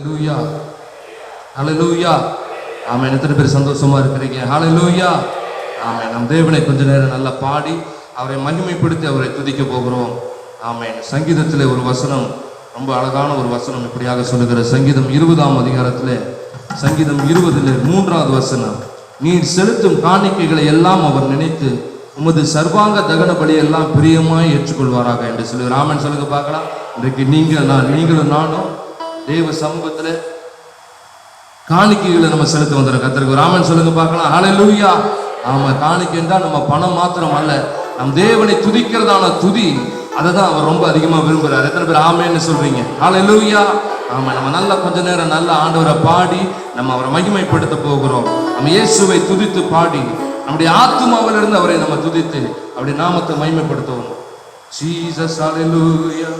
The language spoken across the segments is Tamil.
ஹல்லேலூயா, ஹல்லேலூயா. ஆமென். எத்தனை பேர் சந்தோஷமா இருக்கிறீங்க? ஹல்லேலூயா, ஆமென். நம் தேவனை கொஞ்ச நேரம் நல்லா பாடி அவரை மகிமைப்படுத்தி அவரை துதிக்க போகிறோம். ஆமென். சங்கீதத்திலே ஒரு வசனம், ரொம்ப அழகான ஒரு வசனம் இப்படியாக சொல்லுகிற சங்கீதம் 20ஆம் அதிகாரத்திலே சங்கீதம் 20 3வது வசனம், நீர் செலுத்தும் காணிக்கைகளை எல்லாம் அவர் நினைத்து உமது சர்வாங்க தகன பலி எல்லாம் பிரியமாய் ஏற்றுக்கொள்வாராக என்று சொல்லி ராமன் சொல்லுங்க பார்க்கலாம். இன்றைக்கு நீங்களும் நானும் தேவ சமூகத்தில் காணிக்கைகளை நம்ம செலுத்த வந்துடும் கர்த்தருக்கு. ராமன் சொல்லுங்க பார்க்கலாம். ஹல்லேலூயா. ஆமா, காணிக்கை என்றால் நம்ம பணம் மாத்திரம் அல்ல, நம் தேவனை துதிக்கிறதான துதி, அதை தான் அவர் ரொம்ப அதிகமாக விரும்புகிறார். எத்தனை பேர் ஆமேன்னு சொல்றீங்க? ஹல்லேலூயா. ஆமா, நம்ம நல்லா கொஞ்ச நேரம் நல்லா ஆண்டவரை பாடி நம்ம அவரை மகிமைப்படுத்த போகிறோம். நம்ம இயேசுவை துதித்து பாடி நம்முடைய ஆத்துமாவிலிருந்து அவரை நம்ம துதித்து அப்படி நாமத்தை மகிமைப்படுத்துவோம். ஜீசஸ் ஹல்லேலூயா.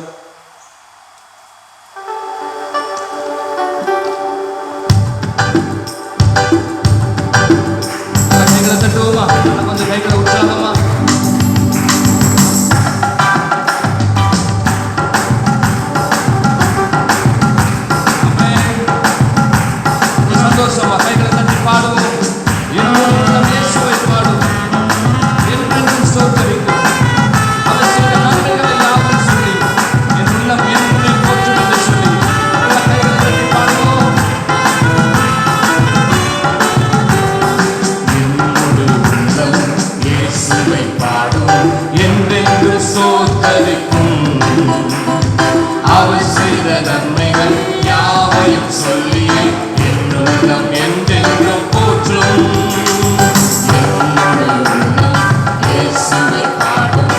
கைகளை தட்டுவோமா? கொஞ்சம் கைகளை உற்சாகமா. சந்தோஷமா கைகளை தட்டி பாடுவோம். என்னும் இயேசுவை பாடுவோம். என்றென்றும் ஸ்தோத்திரிக்கும். அவர் செய்த நன்மைகளை யாவும் சொல்லி என் உள்ளம் என்னை போற்றும் என்று சொல்லி கைகளை தட்டி பாடுவோம். என்னோடு உள்ளம் இயேசுவை பாடும். என்றென்றும் ஸ்தோத்திரிக்கும். அவர் செய்த நன்மைகள் யாவையும் சொல்லி உள்ளம் என்றென்றும் போற்றும். என்னோடு உள்ளம் இயேசுவை பாடும்.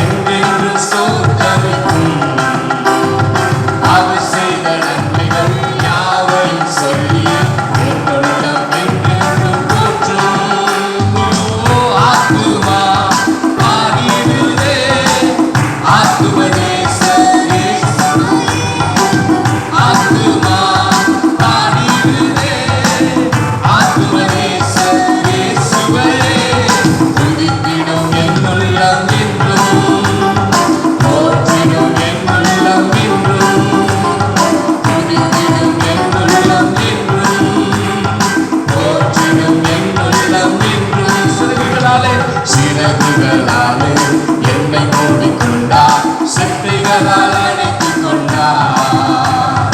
என்றென்றும் ஸ்தோத்திரிக்கும். அவர் செய்த நன்மைகள் யாவையும் சொல்லி உள்ளம் என்றென்றும் போற்றும். ஆத்துமா பாடிடுதே, ஆத்தும நேசர் இயேசுவே. ஆத்துமா பாடிடுதே, ஆத்தும நேசர் இயேசுவே. துதித்திடும் என் உள்ளம் என்றும், போற்றிடும் என் உள்ளம் என்றும். துதித்திடும் என் உள்ளம் என்றும், போற்றிடும் என் உள்ளம் என்றும். சிறகுகளாலே என்னை மூடிக்கொண்டார், செட்டைகளால் அணைத்துக் கொண்டார்.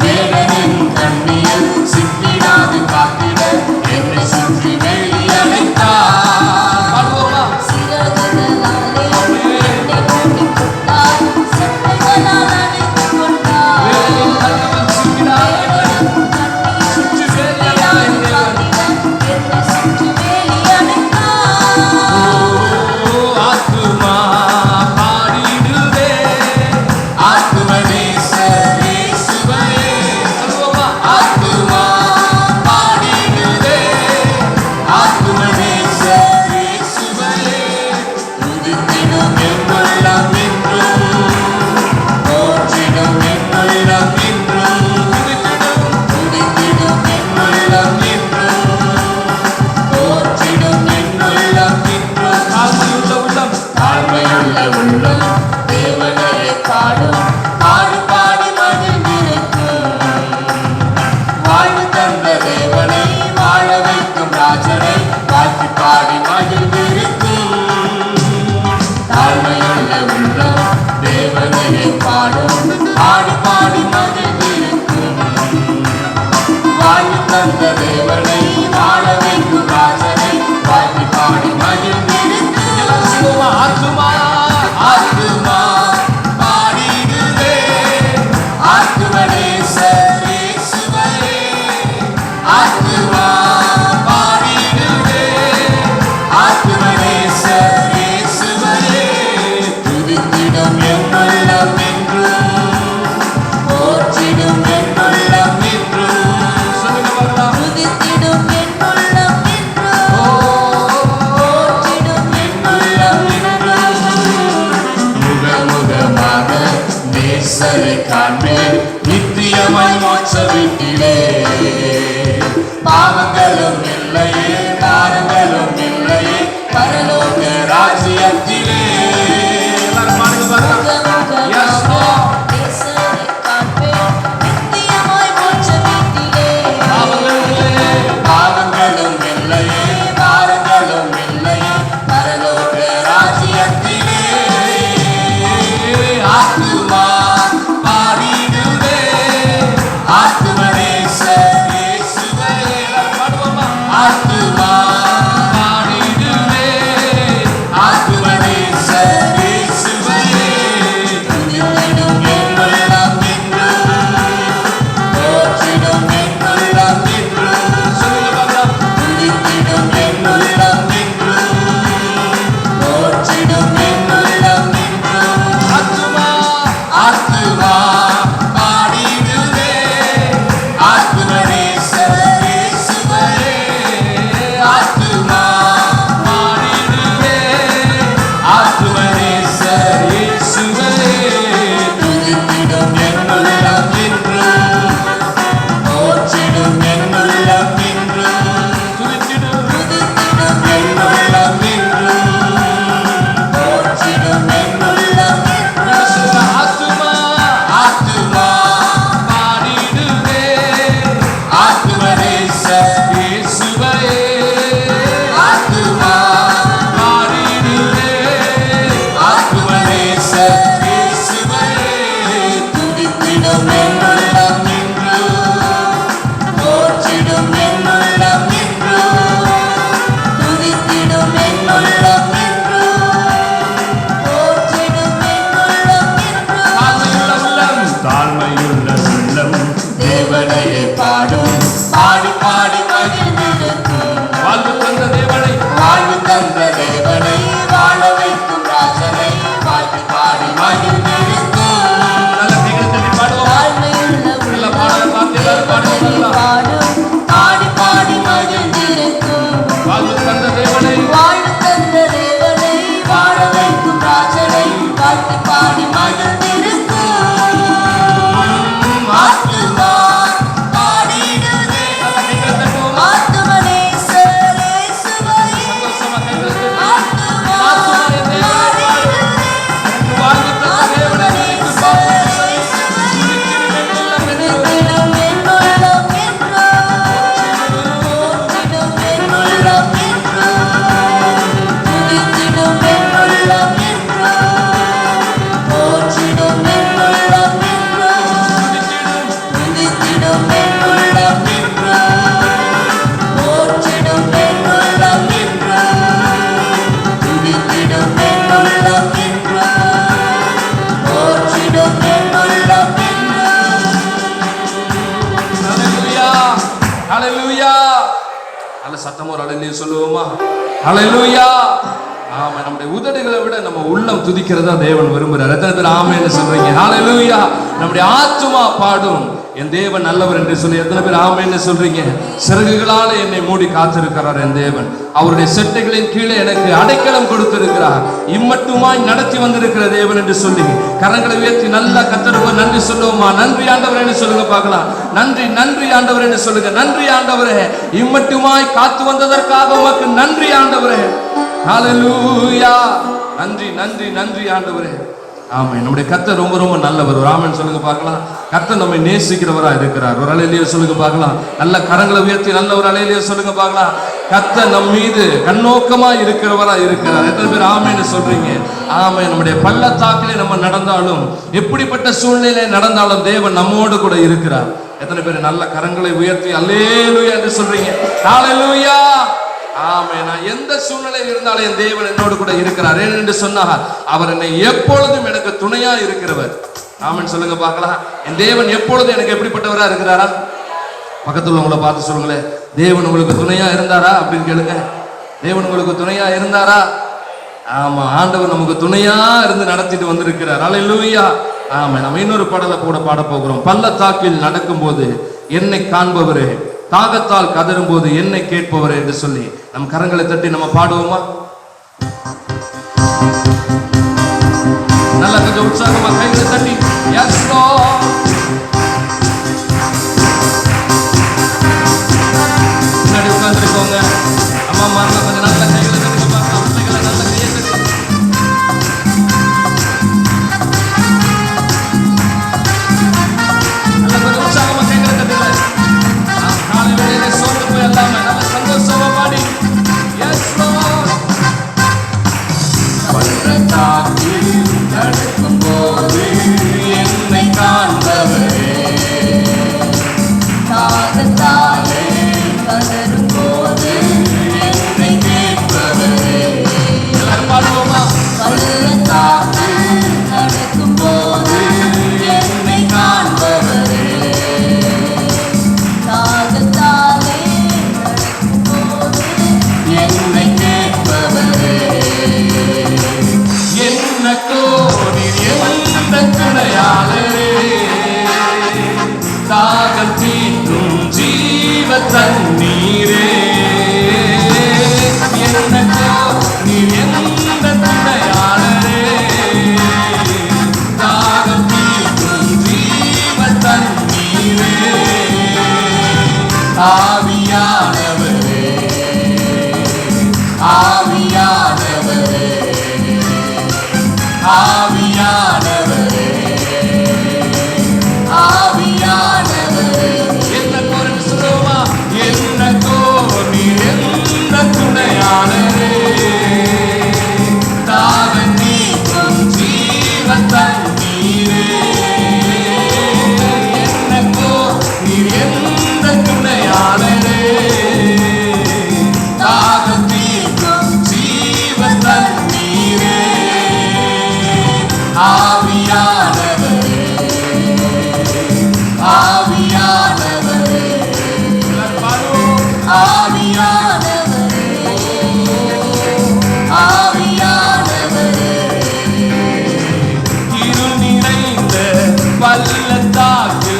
வேடனின் கண்ணியில் சிக்கிடாது காத்திட என்னை சுற்றி வேலி அணைத்தார். பாடுவோமா? சிறகுகளாலே என்னை மூடிக்கொண்டார், செட்டைகளால் அணைத்துக் கொண்டார். வேலின் கண்ணியில் சிக்கிடாது சுற்றி வேலி அணைத்தார். என்னை சுற்றி வேலி அணைத்தார். ஆத்துமா பாடிடுதே, ஆத்தும நேசர் இயேசுவே. சொல்லுவோமா? ஆத்துமா பாடிடுதே, ஆத்தும நேசர் இயேசுவே. துதித்திடும் என் உள்ளம் என்றும், போற்றிடும் என் உள்ளம் என்றும். துதித்திடும் என் உள்ளம் என்றும், போற்றிடும் என் உள்ளம் என்றும். தாழ்மையுள்ள உள்ளம், தாழ்மையுள்ள உள்ளம் தேவனையே பாடும். பாடு பாடி மகிழ்ந்திருக்கும். வாழ்வு தந்த தேவனை, வாழ வைக்கும் ராஜனை வாழ்த்தி பாடி மகிழ்ந்திருக்கும். தாழ்மையுள்ள உள்ளம் தேவனையே பாடும். பாடு பாடி மகிழ்ந்திருக்கும். வாழ்வு தந்த தேவனை, வாழ வைக்கும் ராஜனை வாழ்த்தி பாடி மகிழ்ந்திருக்கும். எல்லாம் சொல்லுவோமா? ஆத்துமா ஆத்துமா பாடிடுதே, ஆத்தும நேசர் இயேசுவே. ஆத்துமா பாடிடுதே, ஆத்தும நேசர் இயேசுவே. துதித்திடும் என் உள்ளம் என்றும், போற்றிடும் என் உள்ளம் என்றும். சொல்லுங்க பார்க்கலாம். துதித்திடும் என் உள்ளம் என்றும், போற்றிடும் என் உள்ளம் என்றும். முகமுகமாக நேசரை காண்பேன், நித்தியமாய் மோட்ச வீட்டிலே. பாவங்களும் இல்லையே, பாரங்களும் இல்லையே, பரலோக ராஜ்யத்திலே. எல்லாரும் பாடுங்க பார்க்கலாம். Yes, Lord. நேசரை காண்பேன், நித்தியமாய் மோட்ச நேசர் இயேசுவையே துதித்திடும் என் உள்ளம் நின்று போற்றிடும் என் உள்ளம் நின்று துதித்திடும் என் உள்ளம் நின்று போற்றிடும் என் உள்ளம் நின்று தாழ்மையுள்ள உள்ளம் தேவனையே பாடும் பாடி பாடி மகிழ்ந்திருக்கும் வாழ்வு தந்த தேவனை வாழ்வு தந்த தேவனை வாழ வைக்கும் ராஜனை வாழ்த்தி பாடி மகிழ்ந்திருக்கும் நல்ல கைகளை தட்டி பாடுவோம். தாழ்மையுள்ள நல்ல பாடலை பார்த்து எல்லாரும் பாடுவோம். பாடும் பாடி பாடி மகிழ்ந்திருக்கும் வாழ்வு தந்த தேவனை வாழ்வு தந்த தேவனை வாழ வைக்கும் ராஜனை வாழ்த்தி பாடி மகிழ்ந்திருக்கும் ஆத்துமா பாடிடுதே கைகளை தட்டுவோம். ஆத்துமனே சரேசுவை சந்தோஷமா கைகளை தட்டி ஆத்துமா ஆத்துமாவே தேவனை பாடிடுதே வாழ்வு தந்த தேவனை துதித்து பாடுவோம். துதித்திடும் என் உள்ளம் நின்று போற்றிடும் என் உள்ளம் நின்று துதித்திடும் என் உள்ளம் நின்று போற்றிடும் என் உள்ளம் நின்று துதித்திடும் என் உள்ளம் நின்று போற்றிடும் என் உள்ளம் நின்று துதித்திடும் என் உள்ளம் நின்று போற்றிடும் என் உள்ளம் நின்று ஹalleluya ஹalleluya நல்ல சத்தமா ஒரு ஹalleluya சொல்லுவோமா ஹalleluya ஆமா நம்முடைய உதடுகளை விட நம்ம உள்ளம் துதிக்கிறதா தேவன் விரும்புறார் எத்தனை பேர் ஆமென்னு சொல்றீங்க ஹalleluya நம்முடைய ஆத்துமா பாடும் என் தேவன் நல்லவர் என்று சொல்லி எத்தனை பேர் ஆமென்னு சொல்றீங்க சிறகுகளால என்னை மூடி காத்திருக்கிறார் என் தேவன் அவருடைய செட்டைகளின் கீழே எனக்கு அடைக்கலம் கொடுத்திருக்கிறார் இம்மட்டுமாய் நடத்தி வந்திருக்கிற தேவன் என்று சொல்லி கரங்களை உயர்த்தி நல்லா கத்தருக்கு நன்றி சொல்லுவோமா நன்றி ஆண்டவரே என்று சொல்லுங்க பார்க்கலாம் நன்றி நன்றி ஆண்டவரே என்று சொல்லுங்க நன்றி ஆண்டவரே இம்மட்டுமாய் காத்து வந்ததற்காக உமக்கு நன்றி ஆண்டவரே ஹalleluya நன்றி நன்றி நன்றி ஆண்டவரே ஆமென் நம்முடைய கர்த்தர் ரொம்ப ரொம்ப நல்லவர் ஒரு ஆமென் சொல்லுங்க பார்க்கலாம் கர்த்தர் நம்மை நேசிக்கிறவரா இருக்கிறார் ஒரு ஹalleluya சொல்லுங்க பார்க்கலாம் நல்ல கரங்களை உயர்த்தி நல்ல ஒரு ஹalleluya சொல்லுங்க பார்க்கலாம் கர்த்தர் நம் மீது கண்ணோக்கமா இருக்கிறவரா இருக்கிறார் எத்தனை பேர் ஆமென்னு சொல்றீங்க ஆமென் நம்முடைய பள்ளத்தாக்கிலே நம்ம நடந்தாலும் எப்படிப்பட்ட சூழ்நிலை நடந்தாலும் தேவன் நம்மோடு கூட இருக்கிறார் எத்தனை பேர் நல்ல கரங்களை உயர்த்தி அல்லேலூயா என்று சொல்றீங்க ஹalleluya ஆமென் நான் எந்த சூழ்நிலையில் இருந்தாலும் என் தேவன் என்னோடு கூட இருக்கிறார் என்று சொன்னார் அவர் என்னை எப்பொழுதும் எனக்கு துணையா இருக்கிறவர் ஆமென் சொல்லுங்க பார்க்கலாம் என் தேவன் எப்பொழுதும் எனக்கு எப்படிப்பட்டவரா இருக்கிறாரா பக்கத்துல உங்களை பார்த்து சொல்லுங்களேன் தேவன் உங்களுக்கு துணையா இருந்தாரா அப்படின்னு கேளுங்க தேவன் உங்களுக்கு துணையா இருந்தாரா ஆமா ஆண்டவர் நமக்கு துணையா இருந்து நடத்திட்டு வந்திருக்கிறார் ஹalleluya ஆமா நம்ம இன்னொரு பாடலை கூட பாட போகிறோம் பள்ளத்தாக்கில் நடக்கும்போது என்னை காண்பவரே தாகத்தால் கதறும் போது என்னை கேட்பவரே என்று சொல்லி நம் கரங்களை தட்டி நம்ம பாடுவோமா நல்லா கொஞ்சம் உற்சாகமா கைகளை தட்டி எஸ் லார்ட் முன்னாடி உட்கார்ந்துருக்கோங்க அம்மா மாமா கொஞ்சம் நல்ல கைகளை தட்டி பார்க்கலாம் பிள்ளைகளை நல்ல கையை தட்டி நல்ல கொஞ்சம் உற்சாகமா கைகளை தட்டுங்க காலை வேளையிலே சோர்ந்து போய் எல்லாமே நல்ல சந்தோஷமா பாடி எஸ் லார்ட் பள்ளத்தாக்கில் நடக்கும்போது என்னை காண்பவரே தாகத்தாலே கதறும் போது என்னை கேட்பவரே எல்லாரும் பாடுவோமா பள்ளத்தாக்கில் நடக்கும் போது என்னை காண்பவரே தாகத்தாலே நடக்கும் போது என்னை கேட்பவரே என்ன கோரில் எந்த துணையாளரே தாகம் தீர்க்கும் ஜீவ தண்ணீரே என்ன கோரில் எந்த துணையாளரே தாகம் தீர்க்கும் ஜீவ தண்ணீரே ஆவியானவரே ஆவியானவரே ஆவியானவரே ஆவியானவரே என்ன கோரி சொல்லுமா என்ன கோரி எந்த துணையாளரே தாகம் நீக்கும் ஜீவ ஜீவன் தண்ணீரே என்னக்கோ நீர் எந்த துணையாளரே தாகம் தீர்க்கும் ஜீவன் தண்ணீரே ஆவியானவரே ஆவியானவரே ஆவியானவரே ஆவியானவரே இருள் நிறைந்த பள்ளத்தாக்கு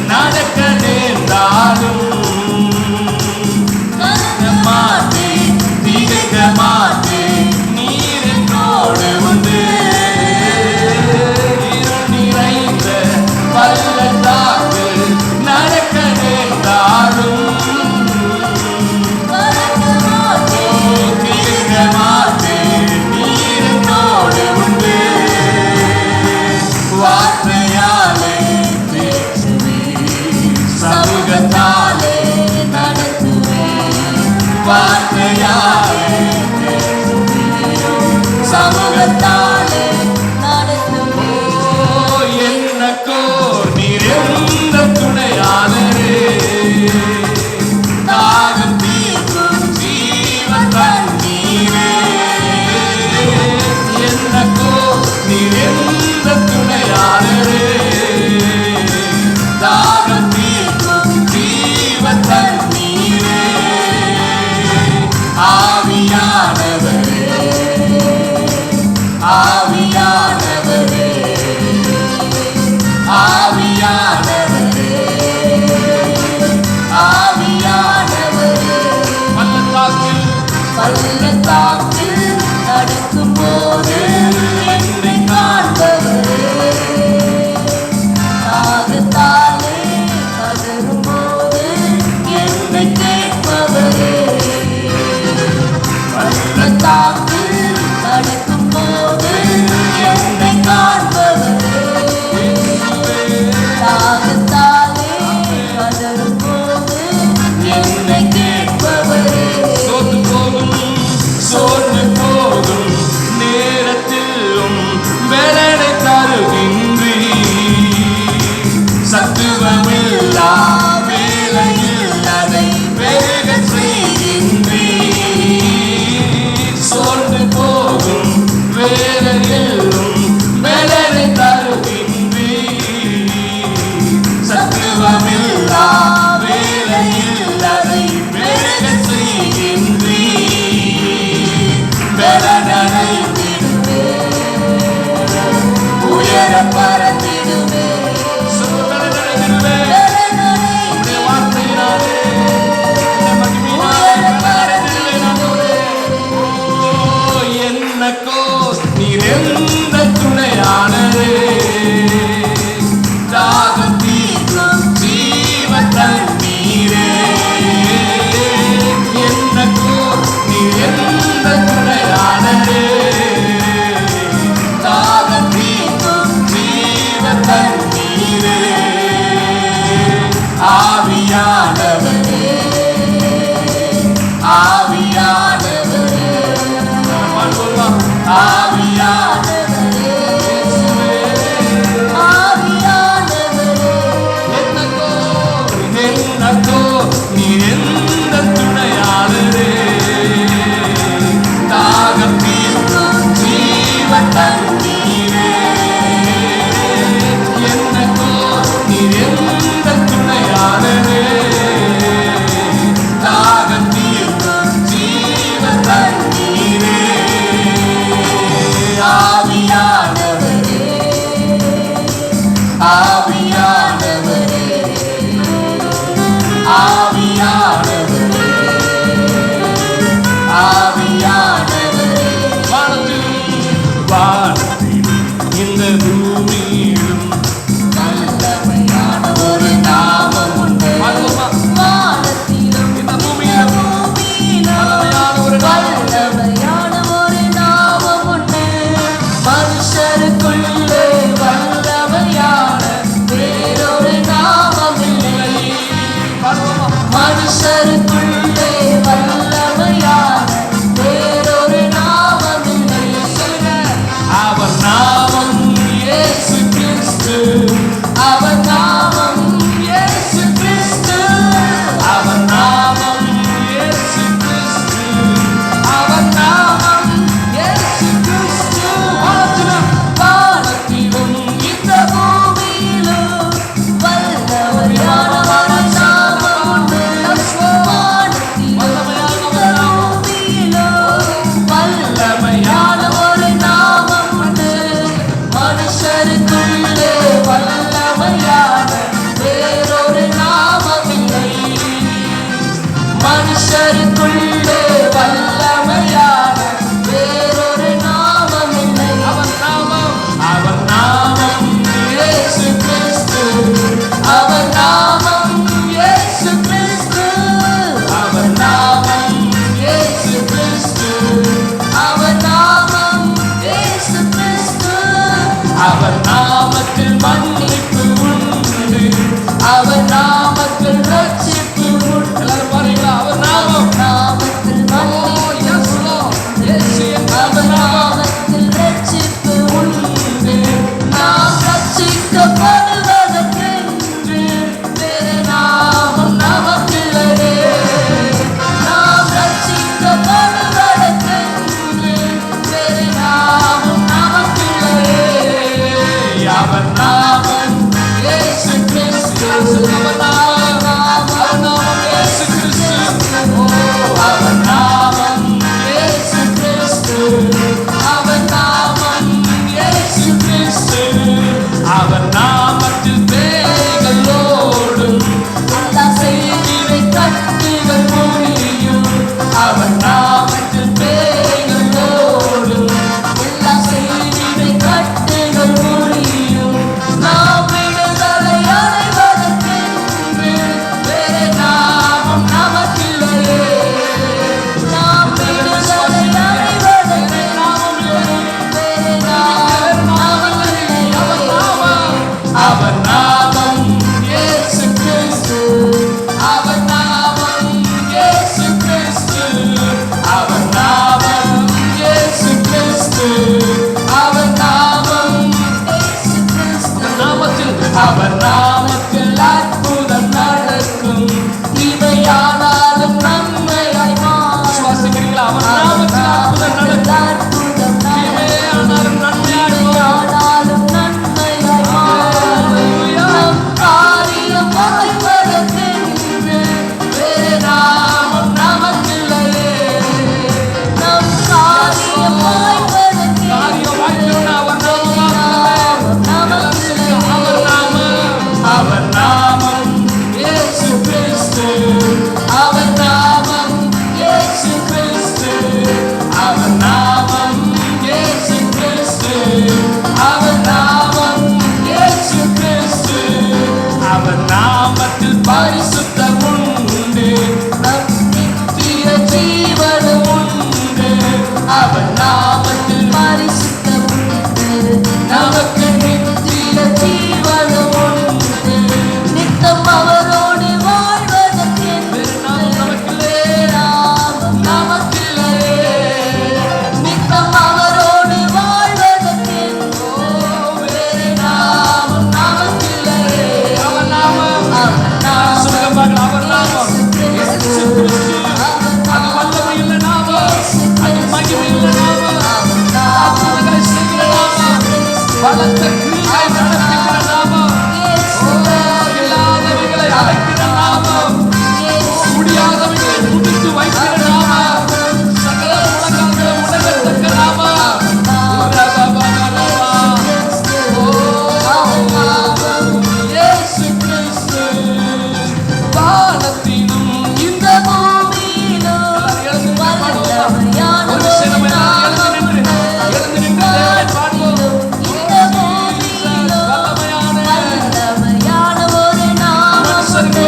நடக்க நேர்ந்தாலும் மாட்டேன் திகைக்க மாட்டேன் நீர் என்னோடு உண்டு அவர் நாமத்தில் மன்னிப்பு உண்டு, அவர் நாமத்தில் ரட்சிப்பு உண்டு. எல்லாரும் பாருங்களா? அவர் நாமம், நாமத்தில் மன்னிப்பு, yes Lord, இயேசு என்ற அவர் நாமம் நாமத்தில் ரட்சிப்பு உண்டு. நாம் ரட்சிக்கப்படுவதற்கென்று வேறு நாமம் நமக்கில்லையே. நாம் ரட்சிக்கப்படுவதற்கென்று வேறு நாமம் நமக்கில்லையே. அவர் நாமம் இயேசு கிறிஸ்து, அவர் நாமம் இயேசு கிறிஸ்து. ஓ, அவர் நாமம் இயேசு கிறிஸ்து, அவர் நாமம் இயேசு கிறிஸ்து. அவர் நாமத்தில் பேய்கள் ஓடும், எல்லா செய்தியை கட்டுகள் முறியும். அவர் நாமத்தில் பேய்கள் ஓடும், எல்லா செய்தியை கட்டுகள் முடியும். நாம் விடுதலை அடைவதற்கென்று வேறு நாமம் நமக்கில்லையே. நாம் விடுதலை அடைவதற்கென்று வேறு நாமம் நமக்கில்லையே. அவர் நாமம் இயேசு கிறிஸ்து, அவர் நாமம் இயேசு கிறிஸ்து, அவர் நாமம் இயேசு கிறிஸ்து, அவர் நாமம் இயேசு கிறிஸ்து. நாமத்தில், அவர் நாமத்தில் அற்புதம் நடக்கும், தீமையானாலும் நன்மையாய் மாறும். விசுவாசிக்கிறீங்களா? அவர் நாமத்தில் அற்புதம் நடக்கும், அற்புதம் தீமையானாலும் நன்மையாய் மாறும். ஆனாலும் நன்மையாய் மாறும். நம் காரியம் வாய்ப்பதற்கென்று வேறு நாமம் நமக்கில்லையே. நம் காரியம் வாய்ப்பதற்கென்று காரியம் வாய்க்கணும்னா அவர் நாமம் நமக்கில்லையே. அவர் நாமம், அவர் நாமம் இயேசு கிறிஸ்து, அவர் நாமம் இயேசு கிறிஸ்து, அவர் நாமம் இயேசு கிறிஸ்து, அவர் நாமம் இயேசு கிறிஸ்து. அவர் நாமத்தில் பரிசுத்தம் உண்டு, நம் நித்திய ஜீவனும் உண்டு. அவர் நாமத்தில் பரிசுத்தம் உண்டு. நமக்கு நித்திய ஜீவனும் உண்டு. நித்தம் அவரோடு வாழ்வதற்கென்று வேறு நாமம் நமக்கில்லையே, நாமம் நமக்கில்லையே. நித்தம் அவரோடு வாழ்வதற்கென்று வேறு நாமம் நமக்கில்லையே. அவர் நாமம், அவர் நாமம் சொல்லுங்க பார்க்கலாம், அவர் நாமம் இயேசு கிறிஸ்து. அது வல்லமை உள்ள நாமம், அது மகிமை உள்ள நாமம், அற்புதங்களை செய்கிற நாமம், பலத்த கிரியை நடப்பிக்கிற நாமம், ஓ, இல்லாதவைகளை அழைக்கிற நாமம், முடியாதவைகளை முடித்து வைக்கிற நாமம், சகல முழங்கால்களை உணரத்தக்க நாமம். ரபபபபபா. இயேசு கிறிஸ்து. வானத்திலும் இந்த பூமியிலும் எழுந்து வல்லமையான ஒரு சிலமை எழுந்து நின்று தேவனை பாடுவோம். இந்த பூமியிலும் வல்லமையான வல்லமையான ஒரு நாமம் மனுஷருக்கு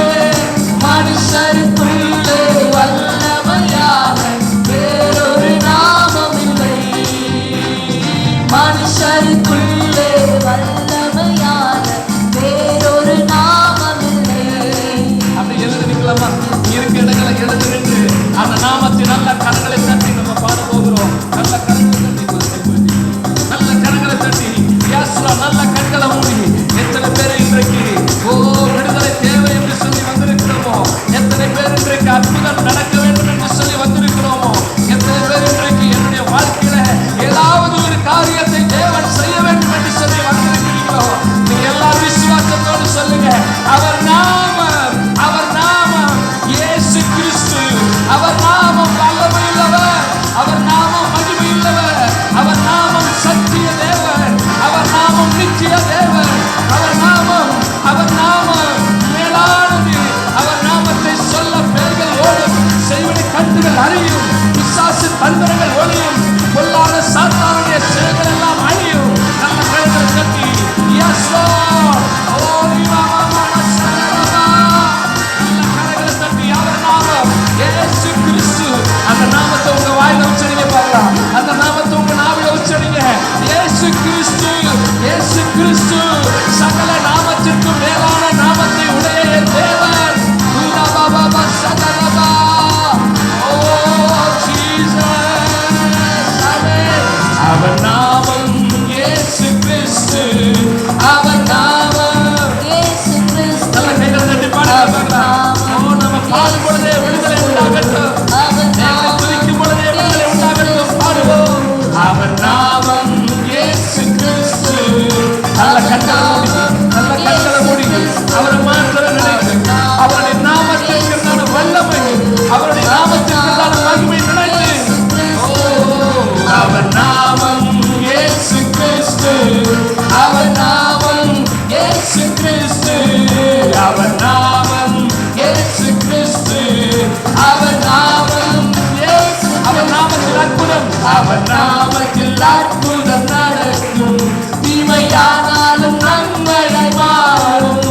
அவர் நாமத்தில் அற்புதம் நடக்கும். தீமையானாலும் நன்மையாய் மாறும்.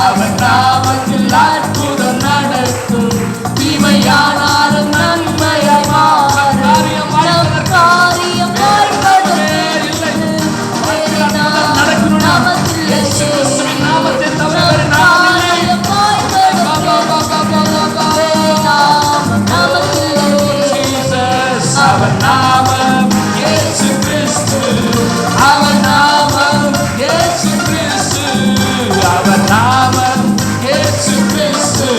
அவர் நாமத்தில் அற்புதம் நடக்கும். தீமையானாலும் நன்மையாய் மாறும். காரியம் நாமத்தை தவிர வேறு நாமம் அவர் நாமம் இயேசு கிறிஸ்து. அவர் நாமம் இயேசு கிறிஸ்து. அவர் நாமம் இயேசு கிறிஸ்து.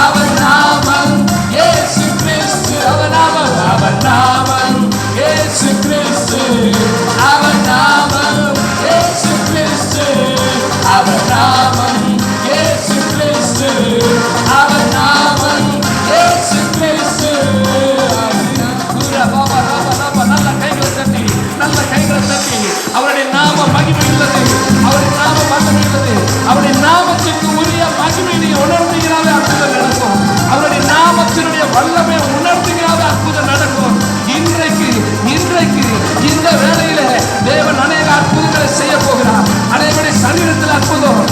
அவர் நாமம் இயேசு கிறிஸ்து. அவர் நாமம் அவர் நாமம் இயேசு கிறிஸ்து. அவர் நாமம் இயேசு கிறிஸ்து. அவர் நாமம் இயேசு கிறிஸ்து. அவர் நாமம் இயேசு கிறிஸ்து. நல்ல கைகளை தட்டி, நல்ல கைகளை தட்டி, அவருடைய நாம மகிமை உள்ளது. அவருடைய நாம வல்லமை உள்ளது. அவருடைய நாமத்துக்கு உரிய மகிமை நீங்க உணர்ந்தீங்களாவே அற்புதம் நடக்கும். அவருடைய நாமத்தினுடைய வல்லமை உணர்ந்தீங்களாவே அற்புதம் நடக்கும். இன்றைக்கு இந்த வேளையில தேவன் அநேக அற்புதங்களை செய்ய போகிறார். அனைவருடைய சரீரத்தில் அற்புதம்,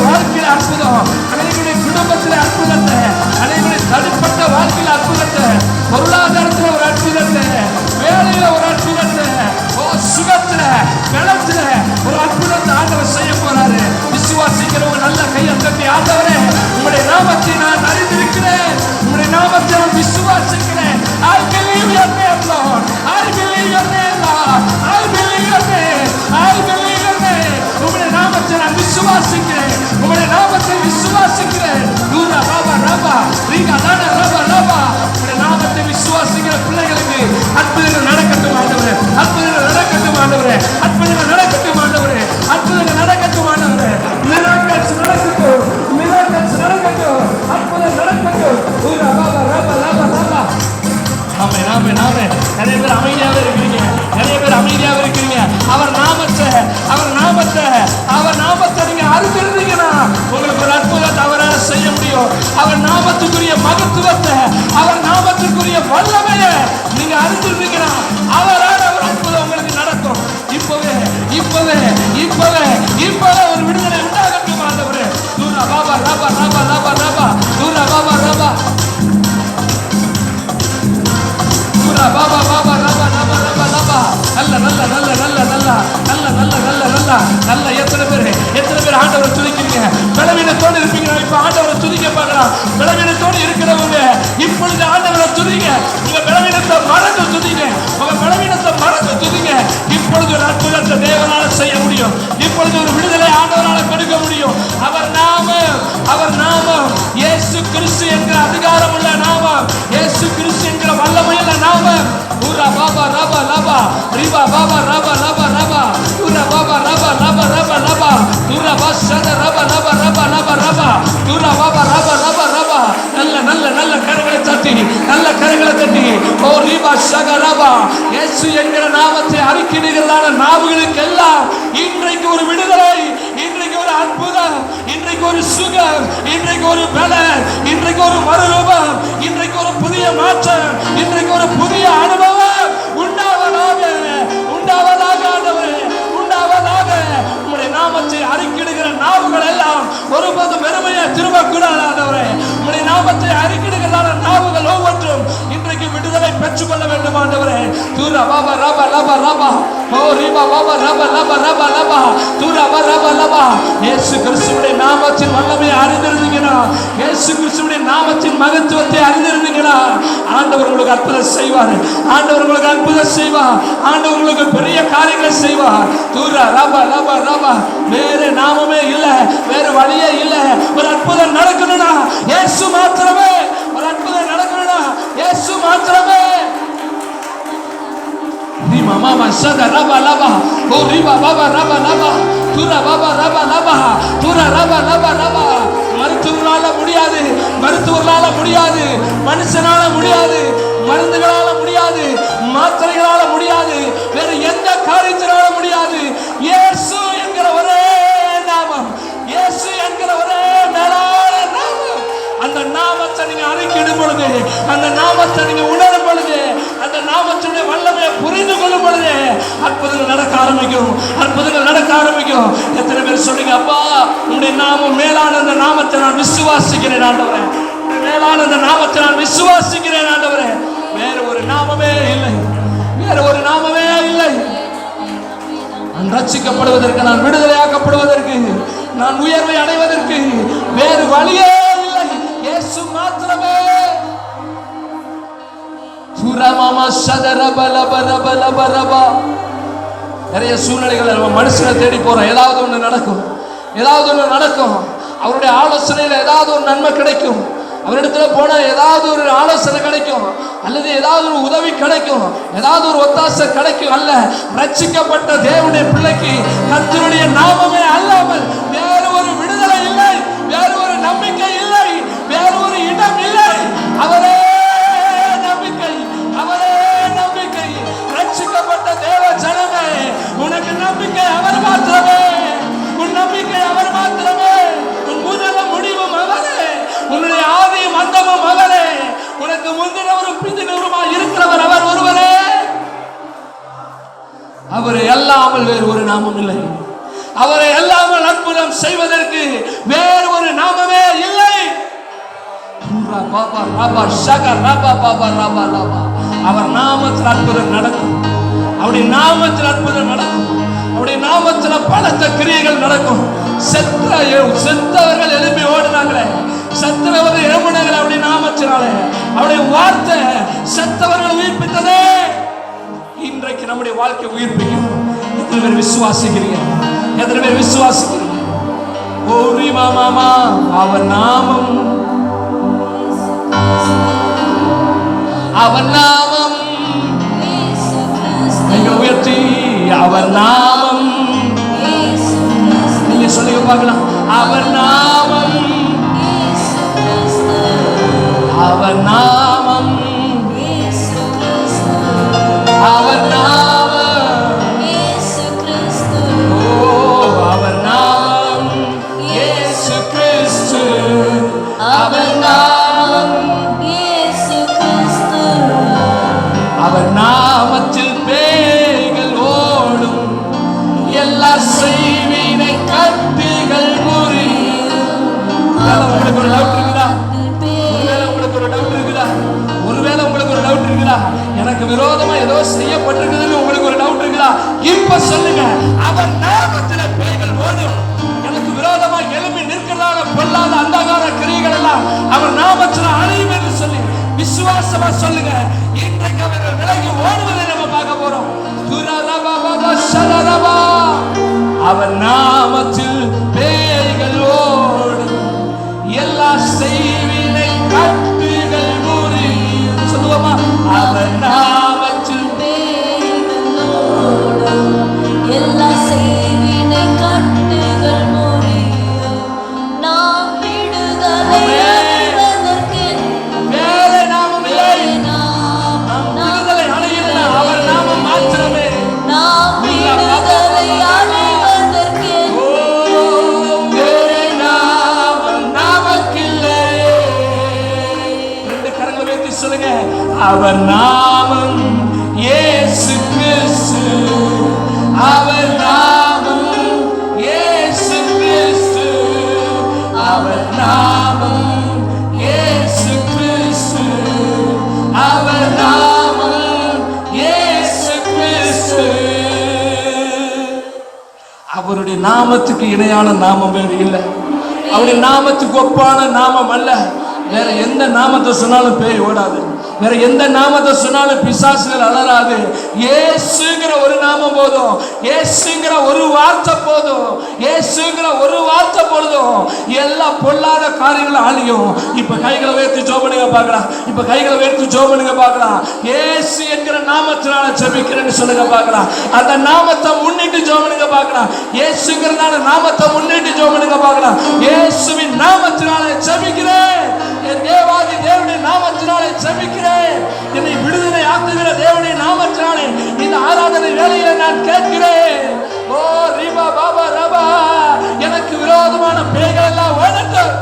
வாழ்க்கையில அற்புதம், அனைவருடைய குடும்பத்தில் அற்புதத்தை, அனைவருடைய தனிப்பட்ட வாழ்க்கையில் அற்புதத்தை, பொருளாதாரத்தில் ஒரு அற்புதத்தை, வேலையில ஒரு அற்புதத்தை, சுகத்துல பலத்துல ஒரு அற்புதத்தை ஆண்டவர் செய்ய போறாரு. விசுவாசிக்கிறவங்க நல்ல கையை தட்டி, ஆண்டவரே உங்களுடைய நாமத்தை நான் அறிந்திருக்கிறேன், உங்களுடைய நாமத்தை நான் விசுவாசிக்கிறேன். I believe your name, Lord. I believe your name, Lord. I believe your name. I believe your name. உங்களுடைய நாமத்தை நான் விசுவாசிக்கிறேன், உங்களுடைய நாமத்தை விசுவாசிக்கிறேன். தூரா பாபா ராபா ரீகா தான ராபா ராபா. உங்களுடைய நாமத்தை விசுவாசிக்கிற பிள்ளைகளுக்கு அற்புதங்கள் நடக்கட்டும் ஆண்டவரே, அற்புதங்கள் நடக்கட்டும் ஆண்டவரே, அற்புதங்கள் நடக்கட்டும் ஆண்டவரே, அற்புதங்கள் நடக்கட்டும் ஆண்டவரே. மிராக்கிள்ஸ் நடக்கட்டும், மிராக்கிள்ஸ் நடக்கட்டும், அற்புதம் நடக்கட்டும். தூரா பாபா ராபா ராபா ராபா. ஆமே ஆமே ஆமே. நிறைய பேர் அமைதியாவே இருக்கிறீங்க, நிறைய பேர் அமைதியாவே இருக்கிறீங்க. அவர் நாமத்தை நீங்க அறிந்திருந்தீங்கன்னா உங்களுக்கு ஒரு அற்புதத்தை அவரால் செய்ய முடியும். அவர் நாமத்துக்குரிய மகத்துவத்தை, அவர் நாமத்துக்குரிய வல்லமையை நீங்க அறிந்திருந்தீங்கன்னா அவரால் ஒரு அற்புதம் உங்களுக்கு நடக்கும். இப்பவே இப்பவே இப்பவே இப்பவே ஒரு விடுதலை உண்டாகட்டும் ஆண்டவரே. தூரா பாபா ராபா ராபா ராபா ராபா. தூரா பாபா ராபா பாபா பாபா ரபா ரபா ரபா ரபா. நல்ல நல்ல நல்ல நல்ல நல்ல நல்ல நல்ல நல்ல நல்ல நல்ல. எத்தனை பேர் ஆண்டவரை துதிக்கிறீங்க? பலவீனத்தோடு இருப்பீங்க, இப்ப ஆண்டவரை துதிக்க பார்க்கலாம். பலவீனத்தோடு இருக்கிறவங்க இப்பொழுது ஆண்டவரை துதிங்க. உங்க பலவீனத்தை மறந்து துதிங்க, உங்க பலவீனத்தை மறந்து துதிங்க. இப்பொழுது ஒரு அற்புதத்தை தேவனால செய்ய முடியும். இப்பொழுது ஒரு விடுதலை ஆண்டவரால கொடுக்க முடியும். அவர் நாமம் இயேசு கிறிஸ்து என்கிற அதிகாரம் உள்ள நாமம், இயேசு கிறிஸ்து என்கிற வல்லமையுள்ள நாமம். ஊரா பாபா ரபா ரபா ரிபா பாபா ரபா ரபா ரபா. ஊரா பாபா ரபா ரபா ரபா ரபா. ஊரா பாஷா ரபா ரபா ரபா ரபா ரபா. ஊரா பாபா ரபா ரபா ரபா. நல்ல நல்ல நல்ல கரங்களை தட்டி, நல்ல கரங்களை தட்டி. ஓ ரிபா ஷக ரபா. இயேசு என்கிற நாமத்தை அறிக்கையிடுகிறதான நாவுகளுக்கு எல்லாம் இன்றைக்கு ஒரு விடுதலை, இன்றைக்கு ஒரு அற்புதம், இன்றைக்கு ஒரு சுகம், இன்றைக்கு ஒரு பலன், இன்றைக்கு ஒரு மறுரூபம், இன்றைக்கு ஒரு புதிய மாற்றம், இன்றைக்கு ஒரு புதிய அனுபவம் உண்டாவதாக, உண்டாவதாக ஆண்டவரே, உண்டாவதாக. உம்முடைய நாமத்தை அறிக்கையிடுகிற நாவுகள் எல்லாம் ஒருபோதும் வெறுமையை திரும்பக்கூடாது ஆண்டவரே. உம்முடைய நாமத்தை அறிக்கையிடுகிறதான நாவுகள் ஒவ்வொன்றும் இன்றைக்கு விடுதலை பெற்றுக் கொள்ள வேண்டும் ஆண்டவரே. தூரா பாபா ரபா ரபா ரபா. ஓ ரிபா பாபா ரபா ரபா ரபா ரபா. தூரா பா ரபா ரபா. இயேசு கிறிஸ்துவின் நாமத்தின் வல்லமையை அறிந்திருந்தீங்கன்னா, இயேசு கிறிஸ்துவின் நாமத்தின் மகத்துவத்தை அறிந்திருந்தீங்கன்னா ஆண்டவர் உங்களுக்கு அற்புதம் செய்வார். ஆண்டவர் உங்களுக்கு அற்புதம் செய்வார். ஆண்டவர் உங்களுக்கு பெரிய காரியங்களை செய்வார். தூரா ரபா ரபா ரபா. வேற நாமமே இல்லை, வேற வழியே இல்லை. ஒரு அற்புதம் நடக்கணும்னா இயேசு மாத்திரமே. ஒரு அற்புதம் நடக்கணும்னா இயேசு மாத்திரமே. Rima mama sada raba laba. Oh riba baba raba laba. Tura baba raba laba. Tura raba laba laba. மருத்துவர்களால முடியாது, மருத்துவர்களால முடியாது, மனுஷனால முடியாது, மருந்துகளால முடியாது, மாத்திரைகளால முடியாது, வேற எந்த காரியத்தினால முடியாது. இயேசு என்கிற ஒரே நாமம், இயேசு என்கிற ஒரே மேலான நாமம். அந்த நாமத்தை நீங்க அறிக்கையிடும் பொழுது, அந்த நாமத்தை நீங்க உணரும் பொழுது, அந்த நாமத்துடைய வல்லமையை பொழுது அற்புதங்கள் நடக்க ஆரம்பிக்கும், அற்புதங்கள் நடக்க ஆரம்பிக்கும். எத்தனை பேர் சொல்லுங்க, அப்பா உங்களுடைய நாமம் மேலான அந்த நாமத்தை நான் விசுவாசிக்கிறேன் ஆண்டவரே, மேலான அந்த நாமத்தை நான் விசுவாசிக்கிறேன் ஆண்டவரே. வேற ஒரு நாமமே இல்லை, வேற ஒரு நாமமே இல்லை. நான் ரட்சிக்கப்படுவதற்கு, நான் விடுதலையாக்கப்படுவதற்கு, நான் உயர்வை அடைவதற்கு வேறு வழியே இல்லை, இயேசு மாத்திரமே. நிறைய சூழ்நிலைகள் நம்ம மனுஷனை தேடி போறோம், ஏதாவது ஒண்ணு நடக்கும், ஏதாவது ஒண்ணு நடக்கும். அவருடைய ஆலோசனையில ஏதாவது ஒரு நன்மை கிடைக்கும், அவரிடத்துல போனா ஏதாவது ஒரு ஆலோசனை கிடைக்கும், அல்லது ஏதாவது ஒரு உதவி கிடைக்கும், ஏதாவது ஒரு ஒத்தாசை கிடைக்கும். அல்ல, ரட்சிக்கப்பட்ட தேவனுடைய பிள்ளைக்கு கர்த்தருடைய நாமமே அல்லாமல் வேறு ஒரு விடுதலை இல்லை, வேறு ஒரு நம்பிக்கை இல்லை, வேறு ஒரு இடம் இல்லை. அவரே நம்பிக்கை, அவரே நம்பிக்கை. ரட்சிக்கப்பட்ட தேவ ஜனமே, உனக்கு நம்பிக்கை அவர் மாத்திரமே, உன் நம்பிக்கை அவர் மாத்திரமே, உன் முதலும் முடிவும் அவரே, உன்னுடைய ஆதியும் அந்தமும் அவரே, உனக்கு முந்தினவரும் பிந்தினவருமா இருக்கிறவர் அவர் ஒருவரே. அவரை அல்லாமல் வேறு ஒரு நாமம் இல்லை, அவரை அல்லாமல் அற்புதம் செய்வதற்கு வேறு ஒரு நாமமே இல்லை. அவர் நாமத்தில் அற்புதம் நடக்கும், அவருடைய நாமத்தில் அற்புதம் நடக்கும், அவருடைய நாமத்தில் பலத்த கிரியைகள் நடக்கும். செத்தவர்கள் எழுப்பி ஓடினாங்களே, செத்தவர்கள் எழுப்பினாங்களே அவருடைய நாமத்தினாலே, அவருடைய வார்த்தை செத்தவர்கள் உயிர்ப்பித்ததே. இன்றைக்கு நம்முடைய வாழ்க்கை உயிர்ப்பிக்கும். எத்தனை பேர் விசுவாசிக்கிறீங்க? எத்தனை பேர் விசுவாசிக்கிறீங்க? ஓரி மாமா, அவர் நாமம், அவர் நாமம் உயர்த்தி, அவர் நாமம் நீங்க சொல்லுங்க பார்க்கலாம். அவர் நாமம், அவர் நாமம், அவர் நாமம், ஓ அவர் நாமம் இயேசு கிறிஸ்து, அவர் நாமம், அவர் நாமத்தில் பேய்கள் ஓடும், எல்லா செய்வினை கட்டுகள் முறியும். உங்களுக்கு ஒரு டவுட் இருக்குதா? ஒருவேளை உங்களுக்கு ஒரு டவுட் இருக்குதா? ஒருவேளை உங்களுக்கு ஒரு டவுட் இருக்குதா? எனக்கு விரோதமா ஏதோ செய்யப்பட்டிருக்குதுன்னு உங்களுக்கு ஒரு டவுட் இருக்குதா? இப்ப சொல்லுங்க, அவர் நாமத்தில் பேய்கள் ஓடும். எனக்கு விரோதமா எழுப்பி நிற்கிறதான பொல்லாத அந்தகார கிரியைகள் எல்லாம் அவர் நாமத்தில் அழியும் என்று சொல்லி விசுவாசமா சொல்லுங்க. இன்றைக்கு அவர்கள் விலகி ஓடுவதை நம்ம பார்க்க போறோம். அவர் நாமத்தில் பேய்கள் ஓடும், எல்லா செய்வினை கட்டுகள் முறியும். சொல்லுவோமா? அவர் நாமத்தில் பேய்கள் ஓடும், எல்லா செய்வினை கட்டுகள் முறியும். நாம் விடுதலை அடைவதற்கு வேறு நாமம் இல்லை. விடுதலை அடைகிறது அவர் நாமம் மாத்திரமே. நாம் விடுதலை அடைவதற்கு வேறு நாமம் நமக்கில்லை. ரெண்டு கரங்களை வைத்து சொல்லுங்க, அவர் நாமம் இயேசு கிறிஸ்து, அவர் நாமம் இயேசு கிறிஸ்து, அவர் நாமம் இயேசு கிறிஸ்து, அவர் நாமம் இயேசு கிறிஸ்து. அவருடைய நாமத்துக்கு இணையான நாமம் வேறு இல்லை, அவருடைய நாமத்துக்கு ஒப்பான நாமம் அல்ல. வேற எந்த நாமத்தை சொன்னாலும் பேய் ஓடாது, வேற எந்த நாமத்தை சொன்னாலும் பிசாசுகள் அலறாது. இயேசுங்கிற ஒரு நாமம் போதும், இயேசுங்கிற ஒரு வார்த்தை போதும், இயேசுங்கிற ஒரு வார்த்தை போதும், எல்லா பொல்லாத காரியங்களும் அழியும். இப்ப கைகளை உயர்த்தி ஜெபம் பண்ணுங்க பார்க்கலாம். இப்ப கைகளை உயர்த்தி ஜெபம் பண்ணுங்க பார்க்கலாம். இயேசு என்கிற நாமத்தினால ஜெபிக்கிறேன்னு சொல்லுங்க பார்க்கலாம். அந்த நாமத்தை முன்னிட்டு ஜெபம் பண்ணுங்க பார்க்கலாம். இயேசுங்கிறதான நாமத்தை முன்னிட்டு ஜெபம் பண்ணுங்க பார்க்கலாம். இயேசுவின் நாமத்தினால ஜெபிக்கிறேன், என் தேவாதி தேவனுடைய நாமத்தினாலே ஜெபிக்கிறேன், என்னை விடுதலை ஆக்குகிற தேவனுடைய நாமத்தினாலே இந்த ஆராதனை வேளையில நான் கேட்கிறேன். ஓ ரிபா பாபா ரபா, எனக்கு விரோதமான பேய்கள் எல்லாம் ஓடட்டும்.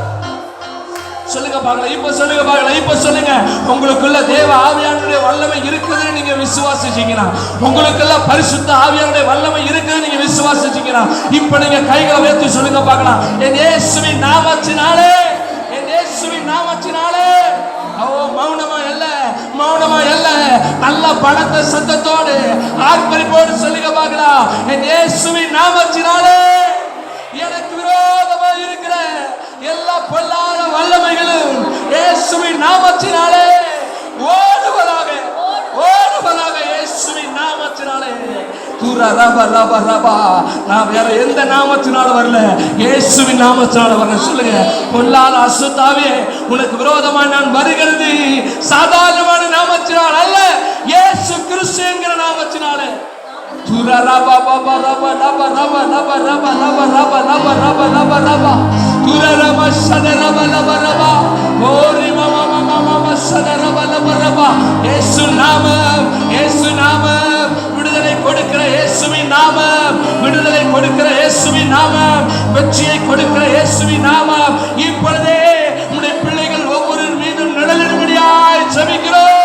சொல்லுங்க பார்க்கலாம். இப்ப சொல்லுங்க பார்க்கலாம். இப்ப சொல்லுங்க, உங்களுக்குள்ள தேவ ஆவியானுடைய வல்லமை இருக்குதுன்னு நீங்க விசுவாசிச்சீங்கன்னா, உங்களுக்குள்ள பரிசுத்த ஆவியானுடைய வல்லமை இருக்குதுன்னு நீங்க விசுவாசிச்சீங்கன்னா, இப்ப நீங்க கைகளை உயர்த்தி சொல்லுங்க பார்க்கலாம். என் இயேசுவின் நாமத்தினாலே, என் இயேசுவின் நாமத்தினாலே. மௌனமா இல்ல, மௌனமா இல்ல, நல்ல பலத்த சத்தத்தோடு ஆர்ப்பரிப்போடு சொல்லுங்க பார்க்கலாம். என் இயேசுவின் நாமத்தினாலே எனக்கு விரோதமா இருக்கிற எல்லா பொல்லாத வல்லமைகளும் இயேசுவின் நாமத்தினாலே ஓடுவதாக, ஓடுவதாக, இயேசுவின் நாமத்தினாலே. நான் வேற எந்த நாமத்தினால வரல, இயேசுவின் நாமத்தினால வரல. சொல்லுங்க, பொல்லாத அசுத்தாவே உனக்கு விரோதமா நான் வருகிறது சாதாரணமான நாமத்தினால் அல்ல, இயேசு கிறிஸ்து என்கிற நாமத்தினாலே. விடுதலை கொடுக்கிற இயேசுவின் நாமம், விடுதலை கொடுக்கிற இயேசுவின் நாமம், வெற்றியை கொடுக்கிற இயேசுவின் நாமம் இப்பொழுதே உடைய பிள்ளைகள் ஒவ்வொரு மீதும் நிழலிடும்படியாய் ஜெபிக்கிறோம்.